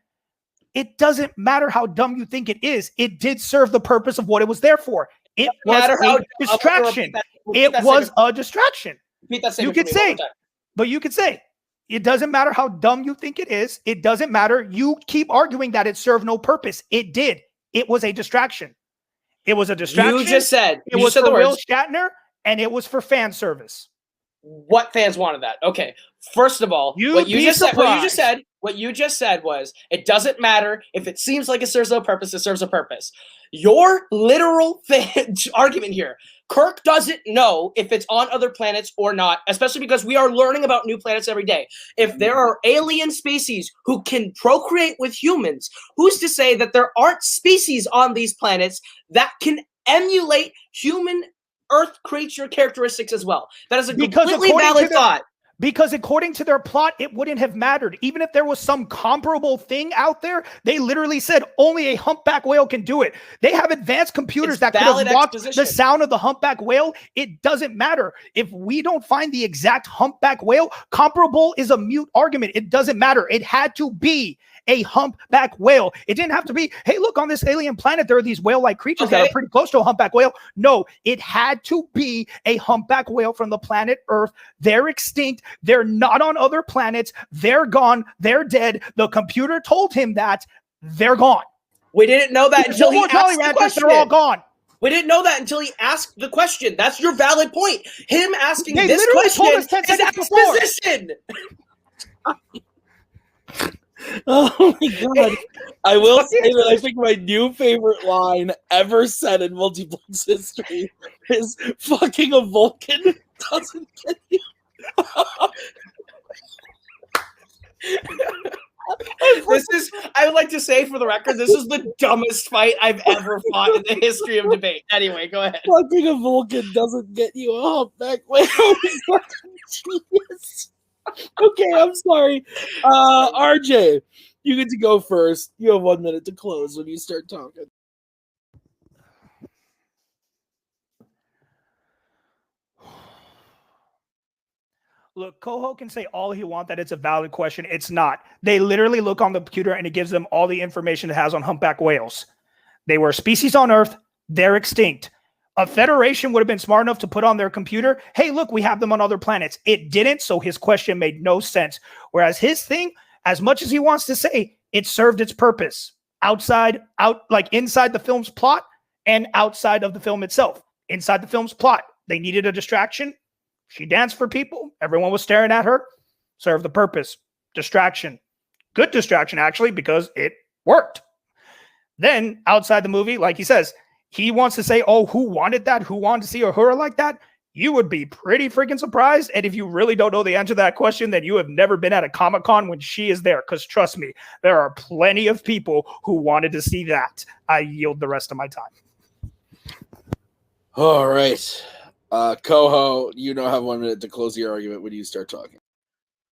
it doesn't matter how dumb you think it is. It did serve the purpose of what it was there for. It was a distraction. It was a distraction. You could say, but you could say, it doesn't matter how dumb you think it is. It doesn't matter. You keep arguing that it served no purpose. It did. It was a distraction. It was a distraction. You just said it was for Will Shatner. And it was for fan service. what fans wanted that. Okay, first of all, what you just said was it doesn't matter if it seems like it serves no purpose. It serves a purpose. Your literal argument here. Kirk doesn't know if it's on other planets or not, especially because we are learning about new planets every day. If there are alien species who can procreate with humans, who's to say that there aren't species on these planets that can emulate human Earth creature characteristics as well? That is a completely valid thought. Because according to their plot, it wouldn't have mattered. Even if there was some comparable thing out there, they literally said only a humpback whale can do it. They have advanced computers that could have watched the sound of the humpback whale. It doesn't matter. If we don't find the exact humpback whale, comparable is a mute argument. It doesn't matter. It had to be a humpback whale. It didn't have to be, hey, look, on this alien planet, there are these whale-like creatures that are pretty close to a humpback whale. No, it had to be a humpback whale from the planet Earth. They're extinct. They're not on other planets. They're gone. They're dead. The computer told him that they're gone. We didn't know that until he asked the question. They're all gone. We didn't know that until he asked the question. That's your valid point. Him asking this question is exposition. Oh my god. I will say that I think my new favorite line ever said in multiplex history is fucking a Vulcan doesn't get you. I would like to say for the record, this is the dumbest fight I've ever fought in the history of debate. Anyway, go ahead. Fucking a Vulcan doesn't get you a humpback whale. Genius. Okay, I'm sorry. RJ, you get to go first. You have 1 minute to close when you start talking. Look, Koho can say all he wants that it's a valid question. It's not. They literally look on the computer and it gives them all the information it has on humpback whales. They were a species on Earth. They're extinct. A Federation would have been smart enough to put on their computer, hey, look, we have them on other planets. It didn't, so his question made no sense. Whereas his thing, as much as he wants to say, it served its purpose. Inside the film's plot and outside of the film itself. Inside the film's plot, they needed a distraction. She danced for people. Everyone was staring at her. Served the purpose. Distraction. Good distraction, actually, because it worked. Then, outside the movie, like he says, he wants to say, oh, who wanted that? Who wanted to see her like that? You would be pretty freaking surprised. And if you really don't know the answer to that question, then you have never been at a Comic-Con when she is there. Because trust me, there are plenty of people who wanted to see that. I yield the rest of my time. All right. Koho, you now have 1 minute to close your argument when you start talking.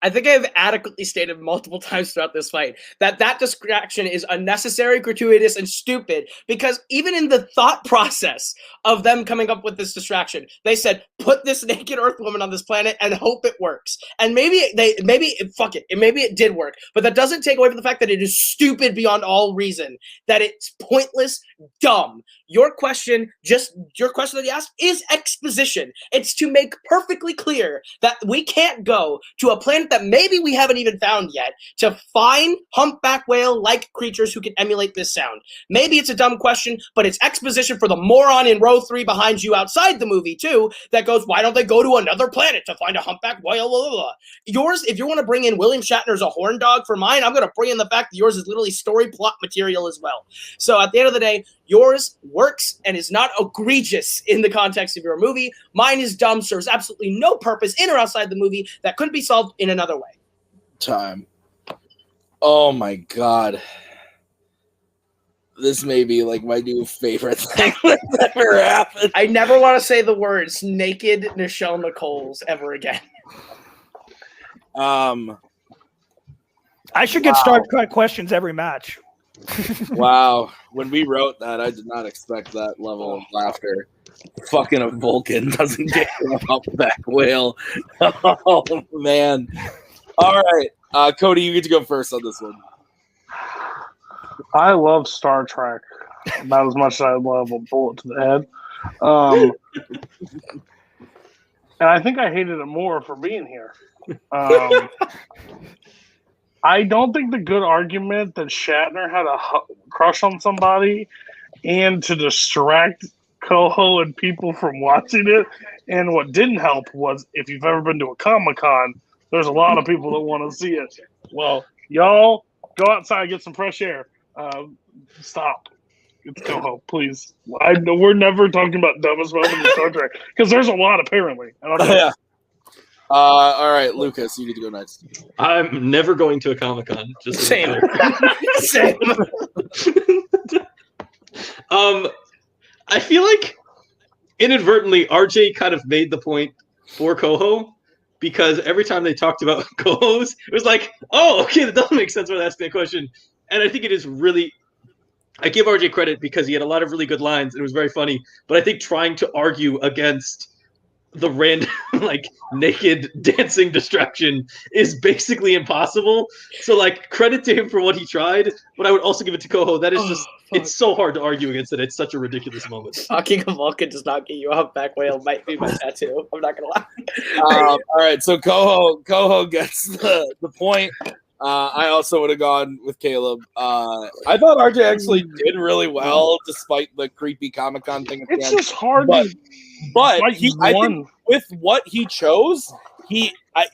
I think I've adequately stated multiple times throughout this fight that distraction is unnecessary, gratuitous, and stupid, because even in the thought process of them coming up with this distraction, they said, put this naked Earth woman on this planet and hope it works. And maybe it did work, but that doesn't take away from the fact that it is stupid beyond all reason, that it's pointless, dumb. Your question that you asked is exposition. It's to make perfectly clear that we can't go to a planet that maybe we haven't even found yet to find humpback whale-like creatures who can emulate this sound. Maybe it's a dumb question, but it's exposition for the moron in row 3 behind you outside the movie, too, that goes, why don't they go to another planet to find a humpback whale, blah, blah, blah. Yours, if you want to bring in William Shatner's a horn dog for mine, I'm going to bring in the fact that yours is literally story plot material as well. So at the end of the day, yours works and is not egregious in the context of your movie. Mine is dumb, serves absolutely no purpose in or outside the movie that couldn't be solved in another way. Time. Oh my god. This may be like my new favorite thing that's ever happened. I never want to say the words naked Nichelle Nichols ever again. I should get Star Trek questions every match. Wow. When we wrote that, I did not expect that level of laughter. Fucking a Vulcan doesn't get a humpback whale. Oh, man. All right. Cody, you get to go first on this one. I love Star Trek. Not as much as I love a bullet to the head. And I think I hated it more for being here. I don't think the good argument that Shatner had a crush on somebody and to distract Koho and people from watching it And what didn't help was if you've ever been to a Comic-Con, there's a lot of people that want to see it. Well, y'all go outside, get some fresh air. Stop. It's Koho, please. I know we're never talking about dumbest moment in Star Trek because there's a lot apparently. I don't know. Yeah. All right, Lucas, you get to go next. I'm never going to a Comic-Con. Just as a Same. joke. Same. I feel like inadvertently RJ kind of made the point for Koho because every time they talked about Kohos, it was like, oh, okay, that doesn't make sense when asking that question. And I think it is really, I give RJ credit because he had a lot of really good lines. It was very funny, but I think trying to argue against the random like naked dancing distraction is basically impossible. So like credit to him for what he tried, but I would also give it to Koho. That is just it's so hard to argue against it. It's such a ridiculous moment. Talking of Vulcan does not get you off back whale might be my tattoo. I'm not gonna lie. All right, so Koho gets the point. I also would have gone with Kaleb. I thought RJ actually did really well, despite the creepy Comic-Con thing. At the It's end. just hard But to I think with what he chose,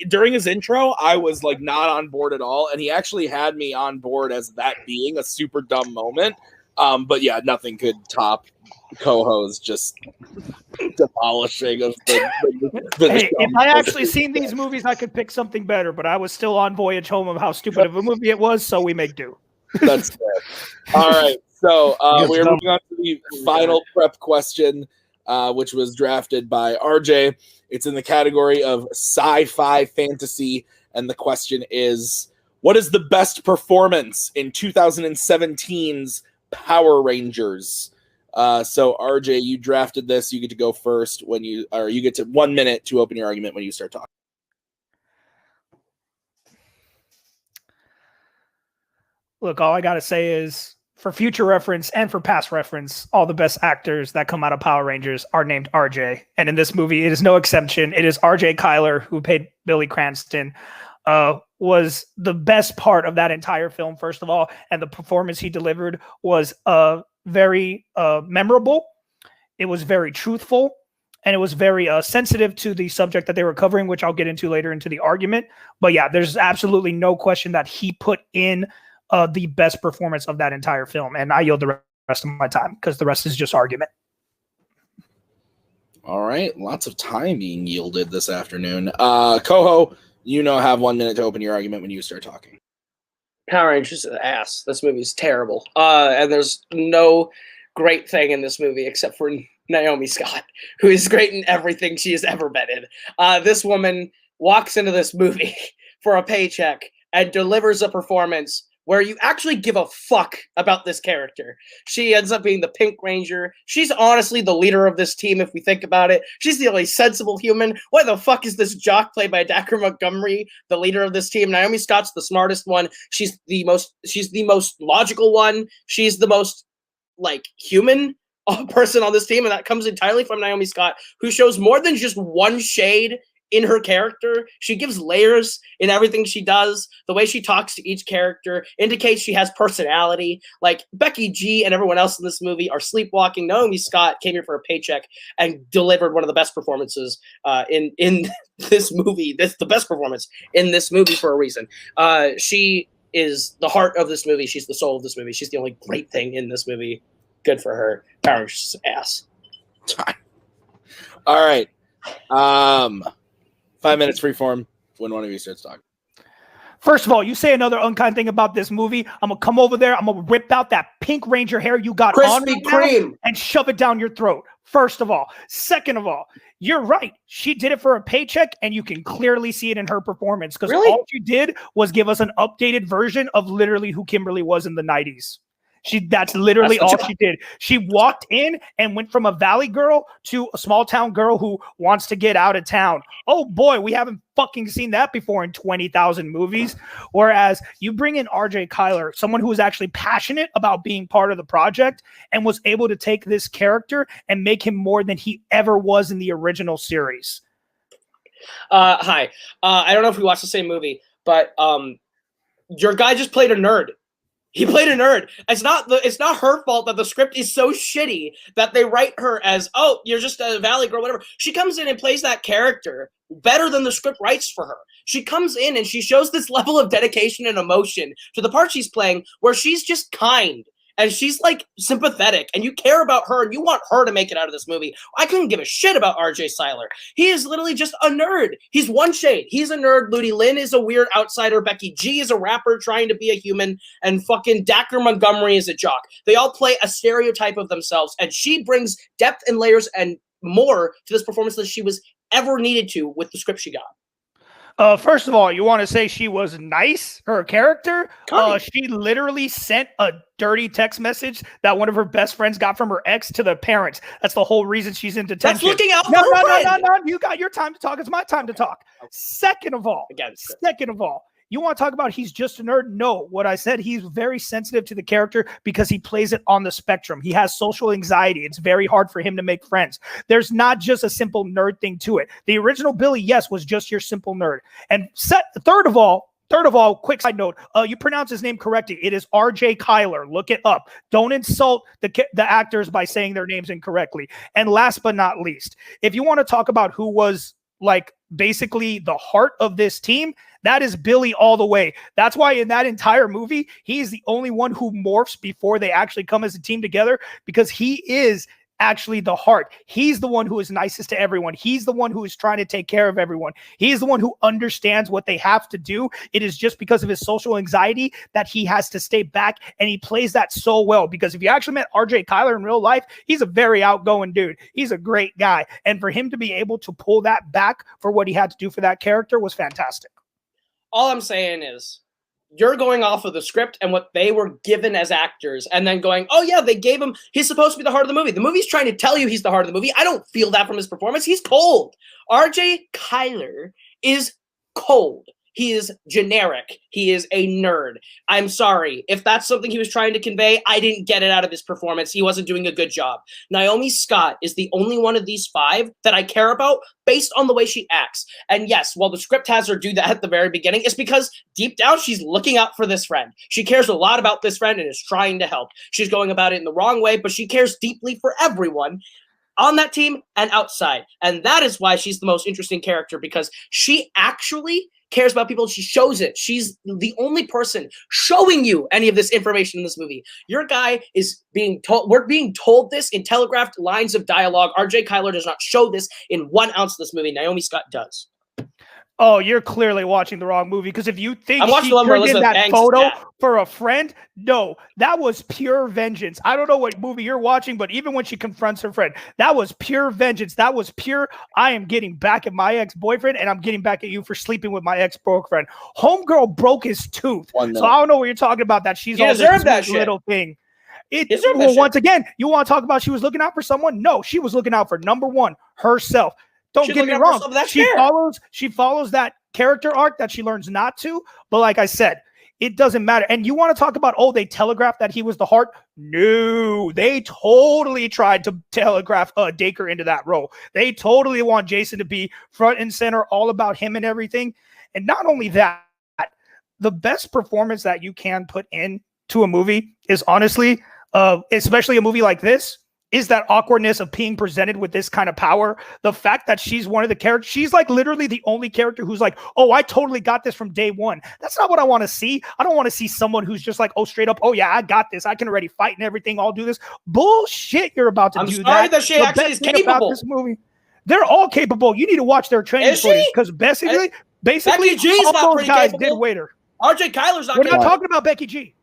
during his intro, I was like not on board at all, and he actually had me on board as that being a super dumb moment. But yeah, nothing could top Koho's just demolishing of the Hey, if I actually seen these movies, I could pick something better, but I was still on voyage home of how stupid of a movie it was, so we make do. That's fair. All right, so we're moving on to the final prep question, which was drafted by RJ. It's in the category of sci-fi fantasy, and the question is, what is the best performance in 2017's Power Rangers? So RJ, you drafted this. You get to go first you get to 1 minute to open your argument when you start talking. Look, all I got to say is for future reference and for past reference, all the best actors that come out of Power Rangers are named RJ. And in this movie, it is no exception. It is RJ Kyler, who played Billy Cranston, was the best part of that entire film, first of all. And the performance he delivered was very memorable. It was very truthful, and it was very sensitive to the subject that they were covering, which I'll get into later into the argument. But yeah, there's absolutely no question that he put in the best performance of that entire film. And I yield the rest of my time because the rest is just argument. All right. Lots of time being yielded this afternoon. Koho, have 1 minute to open your argument when you start talking. Power Rangers is ass. This movie's terrible. And there's no great thing in this movie except for Naomi Scott, who is great in everything she has ever been in. This woman walks into this movie for a paycheck and delivers a performance where you actually give a fuck about this character. She ends up being the Pink Ranger. She's honestly the leader of this team if we think about it. She's the only sensible human. Why the fuck is this jock played by Dacre Montgomery the leader of this team? Naomi Scott's the smartest one. She's the most logical one. She's the most human person on this team, and that comes entirely from Naomi Scott, who shows more than just one shade in her character. She gives layers in everything she does. The way she talks to each character indicates she has personality. Like Becky G and everyone else in this movie are sleepwalking. Naomi Scott came here for a paycheck and delivered one of the best performances in this movie. This the best performance in this movie for a reason. She is the heart of this movie. She's the soul of this movie. She's the only great thing in this movie. Good for her. Power Rangers ass. All right. 5 minutes freeform when one of you starts talking. First of all, you say another unkind thing about this movie, I'm going to come over there, I'm going to rip out that Pink Ranger hair you got on Krispy right now Kreme and shove it down your throat. First of all. Second of all, you're right. She did it for a paycheck, and you can clearly see it in her performance because all she did was give us an updated version of literally who Kimberly was in the 90s. That's literally all she did. She walked in and went from a valley girl to a small town girl who wants to get out of town. Oh boy, we haven't fucking seen that before in 20,000 movies. Whereas you bring in RJ Kyler, someone who was actually passionate about being part of the project and was able to take this character and make him more than he ever was in the original series. Hi. I don't know if we watched the same movie, but your guy just played a nerd. He played a nerd. It's not her fault that the script is so shitty that they write her as, oh, you're just a valley girl, whatever. She comes in and plays that character better than the script writes for her. She comes in and she shows this level of dedication and emotion to the part she's playing where she's just kind. And she's like sympathetic, and you care about her, and you want her to make it out of this movie. I couldn't give a shit about RJ Seiler. He is literally just a nerd. He's one shade. He's a nerd. Ludi Lin is a weird outsider. Becky G is a rapper trying to be a human, and fucking Dacker Montgomery is a jock. They all play a stereotype of themselves, and she brings depth and layers and more to this performance than she was ever needed to with the script she got. First of all, you want to say she was nice, her character? She literally sent a dirty text message that one of her best friends got from her ex to the parents. That's the whole reason she's in detention. That's looking out for her friend. No. You got your time to talk. It's my time to talk. Second of all, you want to talk about he's just a nerd? No, what I said, he's very sensitive to the character because he plays it on the spectrum. He has social anxiety. It's very hard for him to make friends. There's not just a simple nerd thing to it. The original Billy, yes, was just your simple nerd. And third of all, quick side note, you pronounce his name correctly. It is R.J. Kyler. Look it up. Don't insult the actors by saying their names incorrectly. And last but not least, if you want to talk about who was like basically the heart of this team, that is Billy all the way. That's why in that entire movie, he's the only one who morphs before they actually come as a team together, because he is actually the heart. He's the one who is nicest to everyone. He's the one who is trying to take care of everyone. He's the one who understands what they have to do. It is just because of his social anxiety that he has to stay back, and he plays that so well, because if you actually met RJ Kyler in real life, he's a very outgoing dude. He's a great guy. And for him to be able to pull that back for what he had to do for that character was fantastic. All I'm saying is, you're going off of the script and what they were given as actors, and then going, oh yeah, they gave him, he's supposed to be the heart of the movie. The movie's trying to tell you he's the heart of the movie. I don't feel that from his performance. He's cold. RJ Kyler is cold. He is generic. He is a nerd. I'm sorry. If that's something he was trying to convey, I didn't get it out of his performance. He wasn't doing a good job. Naomi Scott is the only one of these five that I care about based on the way she acts. And yes, while the script has her do that at the very beginning, it's because deep down she's looking out for this friend. She cares a lot about this friend and is trying to help. She's going about it in the wrong way, but she cares deeply for everyone on that team and outside. And that is why she's the most interesting character, because she actually cares about people. She shows it. She's the only person showing you any of this information in this movie. Your guy is being told, we're being told this in telegraphed lines of dialogue. RJ Kyler does not show this in 1 ounce of this movie. Naomi Scott does. Oh, you're clearly watching the wrong movie, because if you think she the turned in that photo for a friend, no, that was pure vengeance. I don't know what movie you're watching, but even when she confronts her friend, that was pure vengeance. That was pure, I am getting back at my ex-boyfriend, and I'm getting back at you for sleeping with my ex-boyfriend. Homegirl broke his tooth. So I don't know what you're talking about, that she's all this little thing. Once again, you want to talk about she was looking out for someone? No, she was looking out for, number one, herself. Don't get me wrong. She follows that character arc that she learns not to. But like I said, it doesn't matter. And you want to talk about, oh, they telegraphed that he was the heart? No, they totally tried to telegraph Dacre into that role. They totally want Jason to be front and center, all about him and everything. And not only that, the best performance that you can put into a movie is honestly, especially a movie like this, is that awkwardness of being presented with this kind of power. The fact that she's one of the characters, she's like literally the only character who's like, oh, I totally got this from day one. That's not what I want to see. I don't want to see someone who's just like, oh, straight up, oh yeah, I got this. I can already fight and everything. I'll do this. Bullshit, you're about to do that. I'm sorry that she actually is capable. This movie, they're all capable. You need to watch their training footage, because basically Becky G's all not those pretty guys capable. did waiter. RJ Kyler's not We're capable. not talking about Becky G.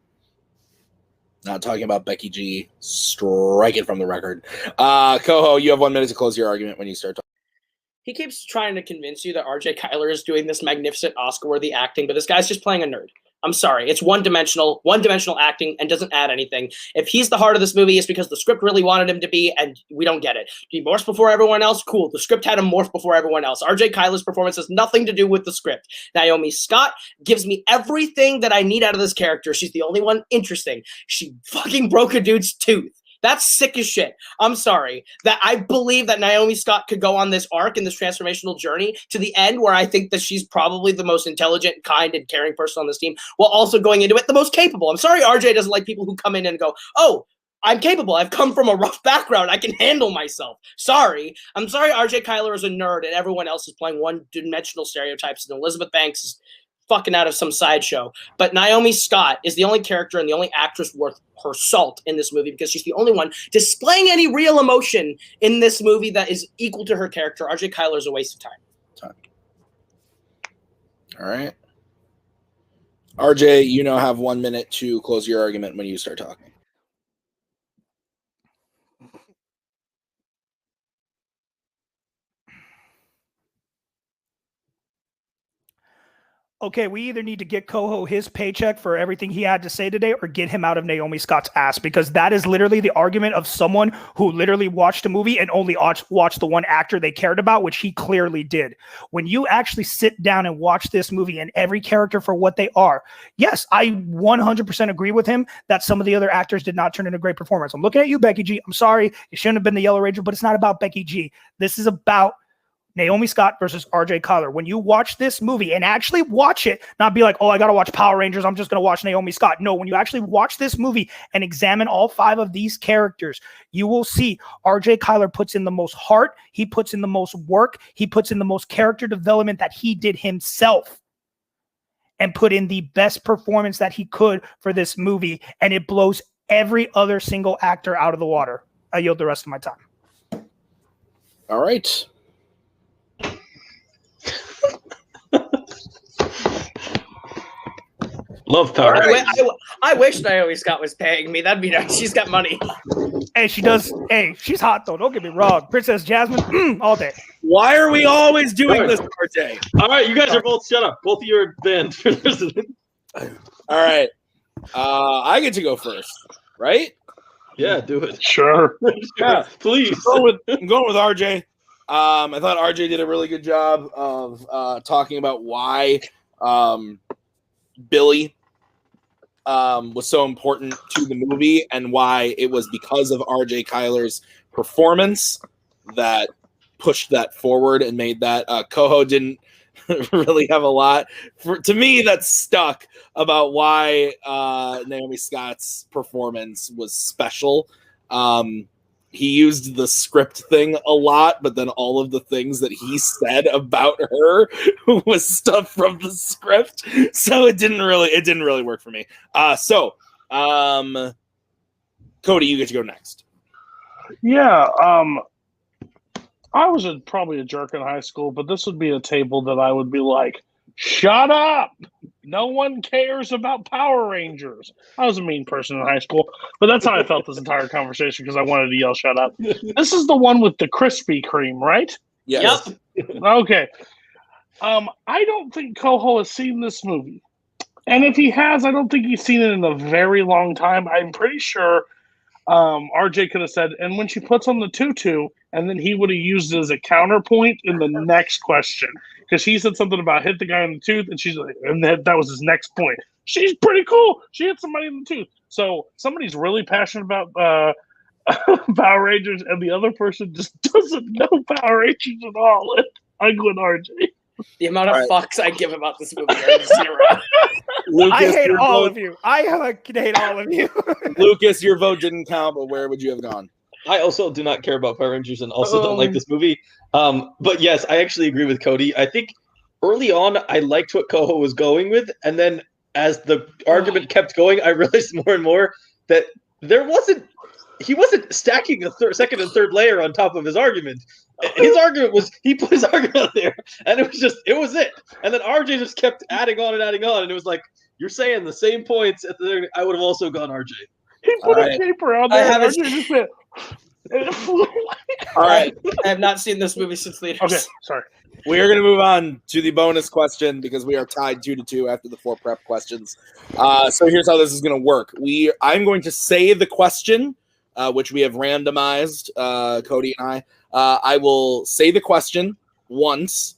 Not talking about Becky G. Strike it from the record. Koho, you have 1 minute to close your argument when you start talking. He keeps trying to convince you that RJ Kyler is doing this magnificent Oscar-worthy acting, but this guy's just playing a nerd. I'm sorry. It's one-dimensional acting and doesn't add anything. If he's the heart of this movie, it's because the script really wanted him to be, and we don't get it. He morphs before everyone else? Cool. The script had him morph before everyone else. RJ Kyler's performance has nothing to do with the script. Naomi Scott gives me everything that I need out of this character. She's the only one interesting. She fucking broke a dude's tooth. That's sick as shit. I'm sorry. That I believe that Naomi Scott could go on this arc and this transformational journey to the end where I think that she's probably the most intelligent, kind, and caring person on this team, while also going into it the most capable. I'm sorry RJ doesn't like people who come in and go, oh, I'm capable. I've come from a rough background. I can handle myself. Sorry. I'm sorry RJ Kyler is a nerd and everyone else is playing one-dimensional stereotypes and Elizabeth Banks is fucking out of some sideshow. But Naomi Scott is the only character and the only actress worth her salt in this movie because she's the only one displaying any real emotion in this movie that is equal to her character. RJ Kyler is a waste of time. All right. RJ, you now have 1 minute to close your argument when you start talking. Okay, we either need to get Koho his paycheck for everything he had to say today or get him out of Naomi Scott's ass, because that is literally the argument of someone who literally watched a movie and only watched the one actor they cared about, which he clearly did. When you actually sit down and watch this movie and every character for what they are, yes, I 100% agree with him that some of the other actors did not turn in a great performance. I'm looking at you, Becky G. I'm sorry. You shouldn't have been the Yellow Ranger, but it's not about Becky G. This is about Naomi Scott versus RJ Kyler. When you watch this movie and actually watch it, not be like, oh, I got to watch Power Rangers, I'm just going to watch Naomi Scott. No, when you actually watch this movie and examine all 5 of these characters, you will see RJ Kyler puts in the most heart, he puts in the most work, he puts in the most character development that he did himself and put in the best performance that he could for this movie, and it blows every other single actor out of the water. I yield the rest of my time. All right. Love Power Rangers. I wish Naomi Scott was paying me. That'd be nice. She's got money. Hey, she does. Hey, she's hot though. Don't get me wrong. Princess Jasmine, all day. Why are we always doing this, RJ? All right, you guys are both shut up. Both of you are banned for listening. All right. I get to go first, right? Yeah, do it. Sure. Yeah, Please. I'm going with RJ. I thought RJ did a really good job of talking about why Billy was so important to the movie and why it was because of RJ Kyler's performance that pushed that forward and made that. Koho didn't really have a lot to me that stuck about why Naomi Scott's performance was special. He used the script thing a lot, but then all of the things that he said about her was stuff from the script. So it didn't really work for me. Cody, you get to go next. Yeah, I was probably a jerk in high school, but this would be a table that I would be like, shut up! No one cares about Power Rangers. I was a mean person in high school, but that's how I felt this entire conversation because I wanted to yell, shut up. This is the one with the Krispy Kreme, right? Yes. Yep. Okay. I don't think Koho has seen this movie. And if he has, I don't think he's seen it in a very long time. I'm pretty sure RJ could have said, and when she puts on the tutu, and then he would have used it as a counterpoint in the next question. Because he said something about hit the guy in the tooth, and she's like, and that was his next point. She's pretty cool. She hit somebody in the tooth. So somebody's really passionate about Power Rangers, and the other person just doesn't know Power Rangers at all. I'm going RJ. The amount of fucks I give about this movie are 0. Lucas, I hate all of you. I hate all of you. Lucas, your vote didn't count, but where would you have gone? I also do not care about Power Rangers and also don't like this movie. But yes, I actually agree with Cody. I think early on, I liked what Koho was going with. And then as the argument kept going, I realized more and more that he wasn't stacking a second and third layer on top of his argument. His argument was, he put his argument out there and it was it. And then RJ just kept adding on. And it was like, you're saying the same points at the, I would have also gone RJ. He put a paper out there. RJ just went, all right. I have not seen this movie since theaters. Okay, sorry. We are going to move on to the bonus question because we are tied 2-2 after the 4 prep questions. So here's how this is going to work. I'm going to say the question, which we have randomized, Cody and I. I will say the question once.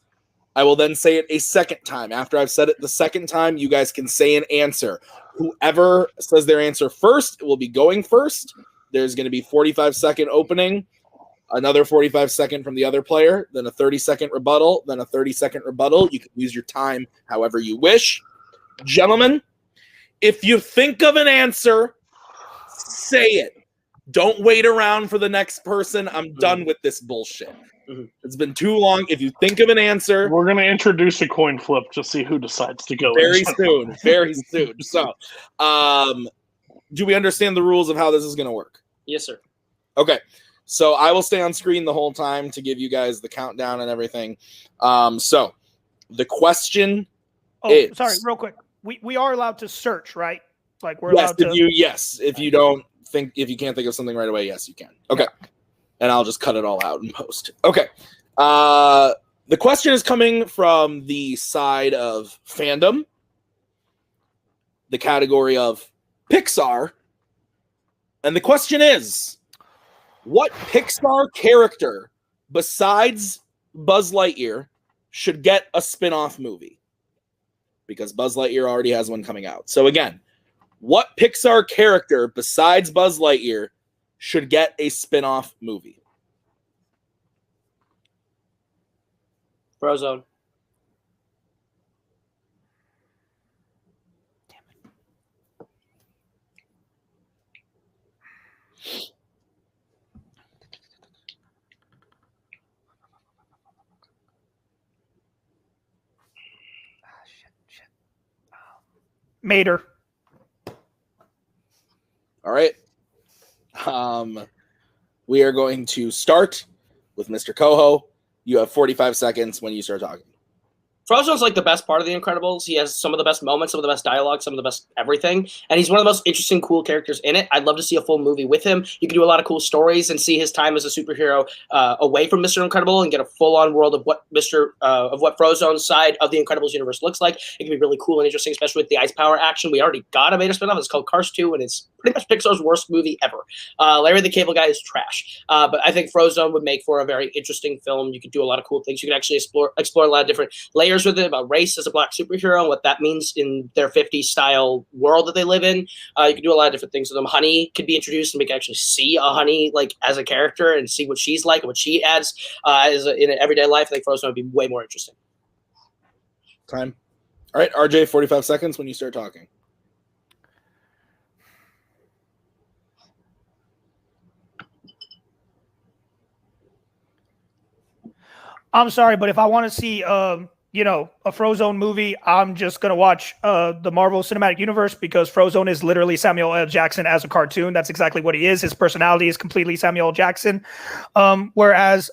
I will then say it a second time. After I've said it the second time, you guys can say an answer. Whoever says their answer first will be going first. there's going to be 45-second opening, another 45-second from the other player, then a 30-second rebuttal, then a 30-second rebuttal. You can use your time however you wish. Gentlemen, if you think of an answer, say it. Don't wait around for the next person. I'm done with this bullshit. It's been too long. If you think of an answer, We're going to introduce a coin flip to see who decides to go. very soon. Very soon. So, do we understand the rules of how this is going to work? Yes, sir. Okay. So I will stay on screen the whole time to give you guys the countdown and everything. So the question is... Sorry, real quick. We are allowed to search, right? Like we're yes, allowed to... if you don't think, if you can't think of something right away, yes, you can. Okay. Yeah. And I'll just cut it all out and post. Okay. The question is coming from the side of Fandom, the category of Pixar. And the question is, what Pixar character besides Buzz Lightyear should get a spin-off movie? Because Buzz Lightyear already has one coming out. So again, what Pixar character besides Buzz Lightyear should get a spin-off movie? Frozone. Mater. All right. We are going to start with Mr. Koho. You have 45 seconds when you start talking. Frozone's like the best part of The Incredibles. He has some of the best moments, some of the best dialogue, some of the best everything. And he's one of the most interesting, cool characters in it. I'd love to see a full movie with him. You can do a lot of cool stories and see his time as a superhero away from Mr. Incredible and get a full-on world of what what Frozone's side of the Incredibles universe looks like. It can be really cool and interesting, especially with the ice power action. We already got a Mater spinoff. It's called Cars 2, and it's pretty much Pixar's worst movie ever. Larry the Cable Guy is trash. But I think Frozone would make for a very interesting film. You could do a lot of cool things. You can actually explore a lot of different layers with it about race as a black superhero and what that means in their 50s style world that they live in. You can do a lot of different things with them. Honey could be introduced and we can actually see a Honey like as a character and see what she's like and what she adds in an everyday life. I think Frozone would be way more interesting. Time. All right, RJ, 45 seconds when you start talking. I'm sorry, but if I want to see a Frozone movie, I'm just going to watch the Marvel Cinematic Universe because Frozone is literally Samuel L. Jackson as a cartoon. That's exactly what he is. His personality is completely Samuel L. Jackson. Whereas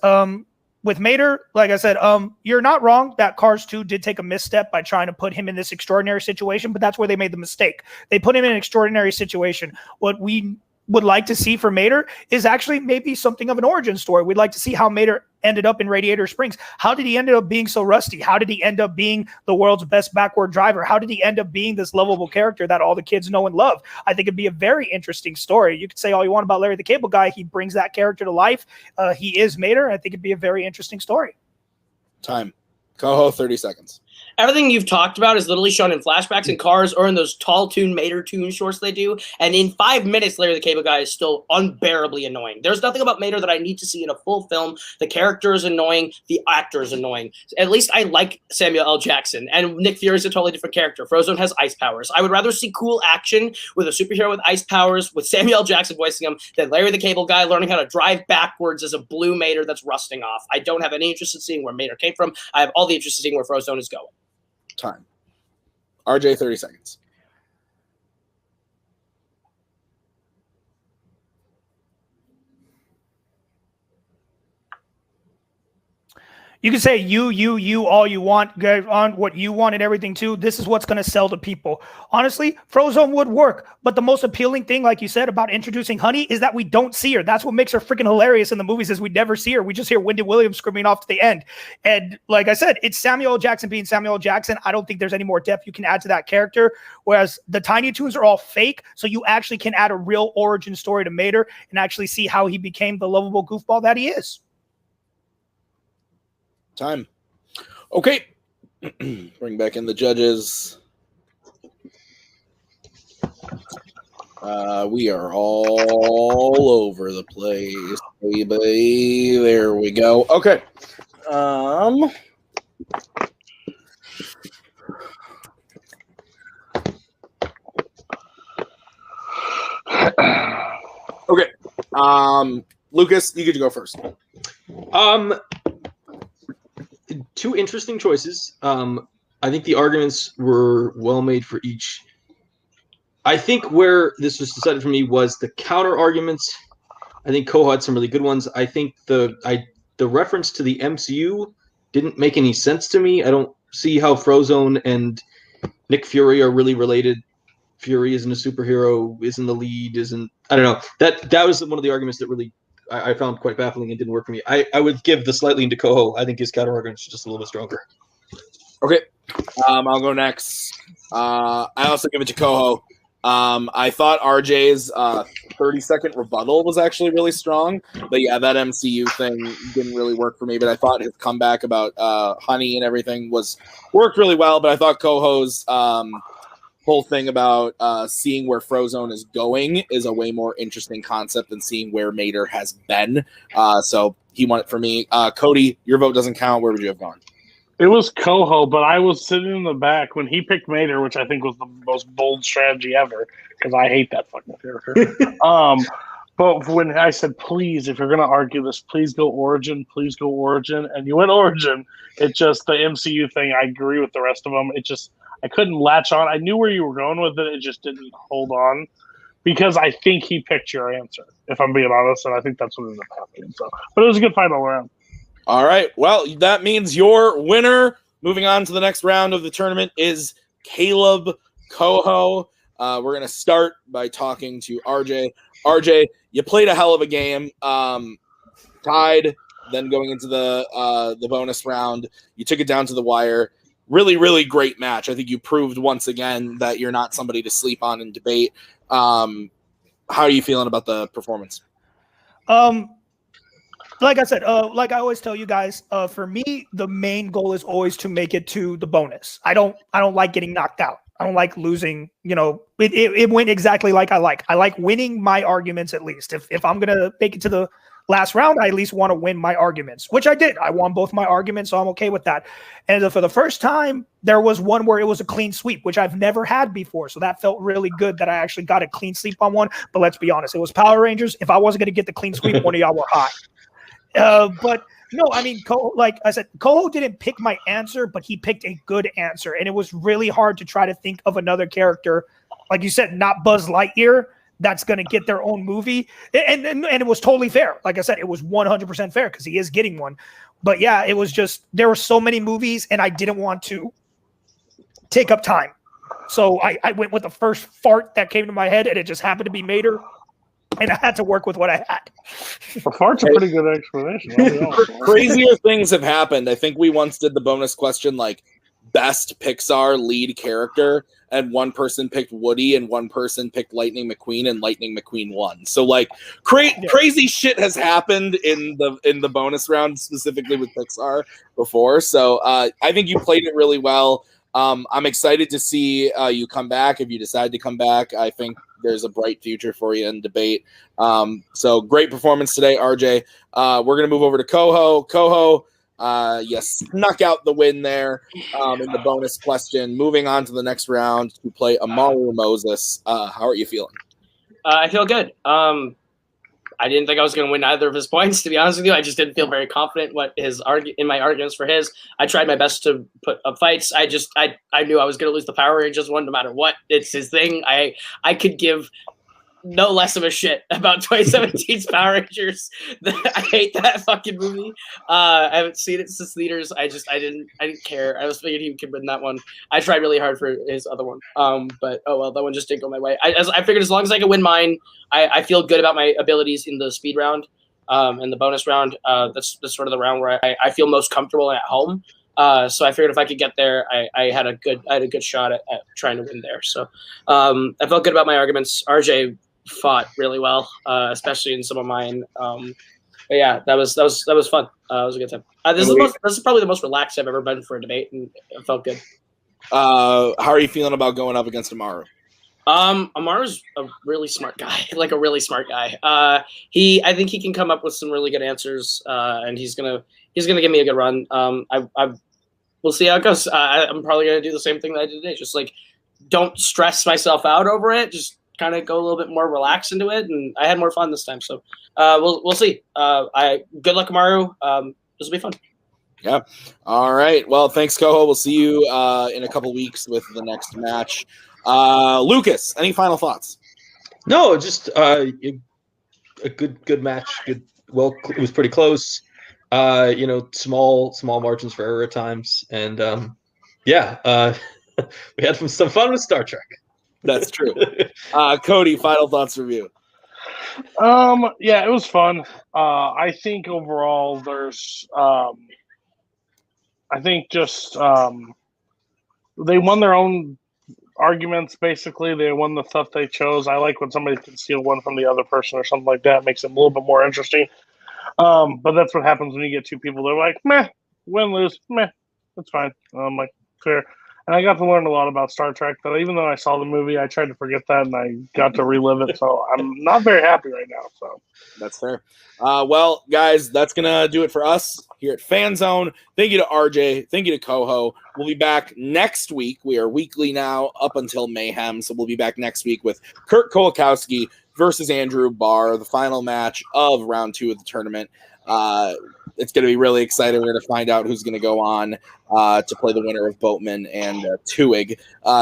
with Mater, like I said, you're not wrong that Cars 2 did take a misstep by trying to put him in this extraordinary situation, but that's where they made the mistake. They put him in an extraordinary situation. What we would like to see for Mater is actually maybe something of an origin story. We'd like to see how Mater ended up in Radiator Springs. How did he end up being so rusty? How did he end up being the world's best backward driver? How did he end up being this lovable character that all the kids know and love? I think it'd be a very interesting story. You could say all you want about Larry the Cable Guy. He brings that character to life. He is Mater. I think it'd be a very interesting story. Time. Koho, 30 seconds. Everything you've talked about is literally shown in flashbacks in Cars or in those tall toon Mater toon shorts they do. And in 5 minutes, Larry the Cable Guy is still unbearably annoying. There's nothing about Mater that I need to see in a full film. The character is annoying. The actor is annoying. At least I like Samuel L. Jackson. And Nick Fury is a totally different character. Frozone has ice powers. I would rather see cool action with a superhero with ice powers with Samuel L. Jackson voicing him than Larry the Cable Guy learning how to drive backwards as a blue Mater that's rusting off. I don't have any interest in seeing where Mater came from. I have all the interest in seeing where Frozone is going. Time. RJ, 30 seconds. You can say you, all you want, get on what you want and everything too. This is what's going to sell to people. Honestly, Frozone would work. But the most appealing thing, like you said, about introducing Honey is that we don't see her. That's what makes her freaking hilarious in the movies is we never see her. We just hear Wendy Williams screaming off to the end. And like I said, it's Samuel L. Jackson being Samuel L. Jackson. I don't think there's any more depth you can add to that character. Whereas the Tiny Toons are all fake. So you actually can add a real origin story to Mater and actually see how he became the lovable goofball that he is. Time. Okay. Bring back in the judges. We are all over the place, baby. There we go. Okay. Okay. Lucas, you get to go first. Two interesting choices. I think the arguments were well made for each. I think where this was decided for me was the counter arguments. I think Koho had some really good ones. I think the reference to the MCU didn't make any sense to me. I don't see how Frozone and Nick Fury are really related. Fury isn't a superhero, isn't the lead, isn't I don't know. That was one of the arguments that really I found quite baffling and didn't work for me. I would give the slightly into Koho. I think his counter arguments are just a little bit stronger. Okay. I'll go next. I also give it to Koho. I thought RJ's 30-second rebuttal was actually really strong. But yeah, that MCU thing didn't really work for me. But I thought his comeback about Honey and everything worked really well. But I thought Koho's whole thing about seeing where Frozone is going is a way more interesting concept than seeing where Mater has been. So he won it for me. Cody, your vote doesn't count. Where would you have gone? It was Koho, but I was sitting in the back when he picked Mater, which I think was the most bold strategy ever, because I hate that fucking character. But when I said, please, if you're going to argue this, please go Origin, and you went Origin, it just, the MCU thing, I agree with the rest of them. It just, I couldn't latch on. I knew where you were going with it. It just didn't hold on, because I think he picked your answer, if I'm being honest, and I think that's what ended up happening. So, but it was a good fight all around. All right. Well, that means your winner, moving on to the next round of the tournament, is Kaleb Koho. We're going to start by talking to RJ. RJ, you played a hell of a game. Tied, then going into the bonus round, you took it down to the wire. Really, really great match. I think you proved once again that you're not somebody to sleep on in debate. How are you feeling about the performance? Like I said, like I always tell you guys, for me, the main goal is always to make it to the bonus. I don't like getting knocked out. I don't like losing. You know, it went exactly like I like. I like winning my arguments at least. If I'm gonna make it to the last round, I at least want to win my arguments, which I did. I won both my arguments, so I'm okay with that. And for the first time, there was one where it was a clean sweep, which I've never had before. So that felt really good that I actually got a clean sweep on one. But let's be honest, it was Power Rangers. If I wasn't gonna get the clean sweep, one of y'all were hot. But no, I mean, like I said, Koho didn't pick my answer, but he picked a good answer. And it was really hard to try to think of another character, like you said, not Buzz Lightyear, that's going to get their own movie. And it was totally fair. Like I said, it was 100% fair because he is getting one. But yeah, it was just, there were so many movies and I didn't want to take up time. So I went with the first fart that came to my head and it just happened to be Mater. And I had to work with what I had. The fart's a pretty good explanation. Crazier things have happened. I think we once did the bonus question, like best Pixar lead character, and one person picked Woody and one person picked Lightning McQueen, and Lightning McQueen won. So like crazy shit has happened in the bonus round, specifically with Pixar before. So I think you played it really well. I'm excited to see you come back. If you decide to come back, I think there's a bright future for you in debate. So great performance today, RJ. We're going to move over to Koho. Koho, you snuck out the win there in the bonus question. Moving on to the next round to play Amaru Moses. How are you feeling? I feel good. I didn't think I was going to win either of his points, to be honest with you. I just didn't feel very confident in my arguments for his. I tried my best to put up fights. I knew I was going to lose the Power Rangers one no matter what. It's his thing. I could give no less of a shit about 2017's Power Rangers. I hate that fucking movie. I haven't seen it since theaters. I didn't care. I was figured he could win that one. I tried really hard for his other one. But oh well, that one just didn't go my way. I figured as long as I could win mine, I feel good about my abilities in the speed round, and the bonus round. That's sort of the round where I feel most comfortable at home. So I figured if I could get there, I had a good shot at trying to win there. So I felt good about my arguments. RJ fought really well, especially in some of mine. But yeah, that was fun. It was a good time. This is probably the most relaxed I've ever been for a debate, and it felt good. How are you feeling about going up against Amaru? Amaru's a really smart guy, like a really smart guy. I think he can come up with some really good answers, and he's gonna give me a good run. We'll see how it goes. I'm probably gonna do the same thing that I did today. Just like, don't stress myself out over it. Just kind of go a little bit more relaxed into it, and I had more fun this time. So we'll see. Good luck, Amaru. This will be fun. Yeah. All right. Well, thanks, Koho. We'll see you in a couple weeks with the next match. Lucas, any final thoughts? No, just a good match. Good. Well, it was pretty close. Small margins for error at times, and we had some fun with Star Trek. That's true. Cody, final thoughts from you. Yeah, it was fun. I think overall there's I think just they won their own arguments. Basically, they won the stuff they chose. I like when somebody can steal one from the other person or something like that. It makes it a little bit more interesting. But that's what happens when you get two people. They're like, meh, win, lose, meh, that's fine. I'm like, fair. And I got to learn a lot about Star Trek. But even though I saw the movie, I tried to forget that, and I got to relive it. So I'm not very happy right now. So that's fair. Well, guys, that's gonna do it for us here at Fanzone. Thank you to RJ. Thank you to Koho. We'll be back next week. We are weekly now up until Mayhem, so we'll be back next week with Kurt Kolakowski versus Andrew Barr, the final match of round 2 of the tournament. It's going to be really exciting. We're going to find out who's going to go on to play the winner of Boatman and Tuig.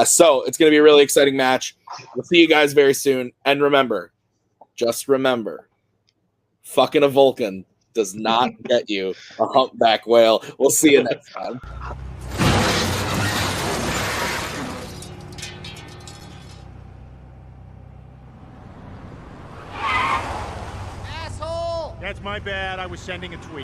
So it's going to be a really exciting match. We'll see you guys very soon. And remember, just remember, fucking a Vulcan does not get you a humpback whale. We'll see you next time. That's my bad. I was sending a tweet.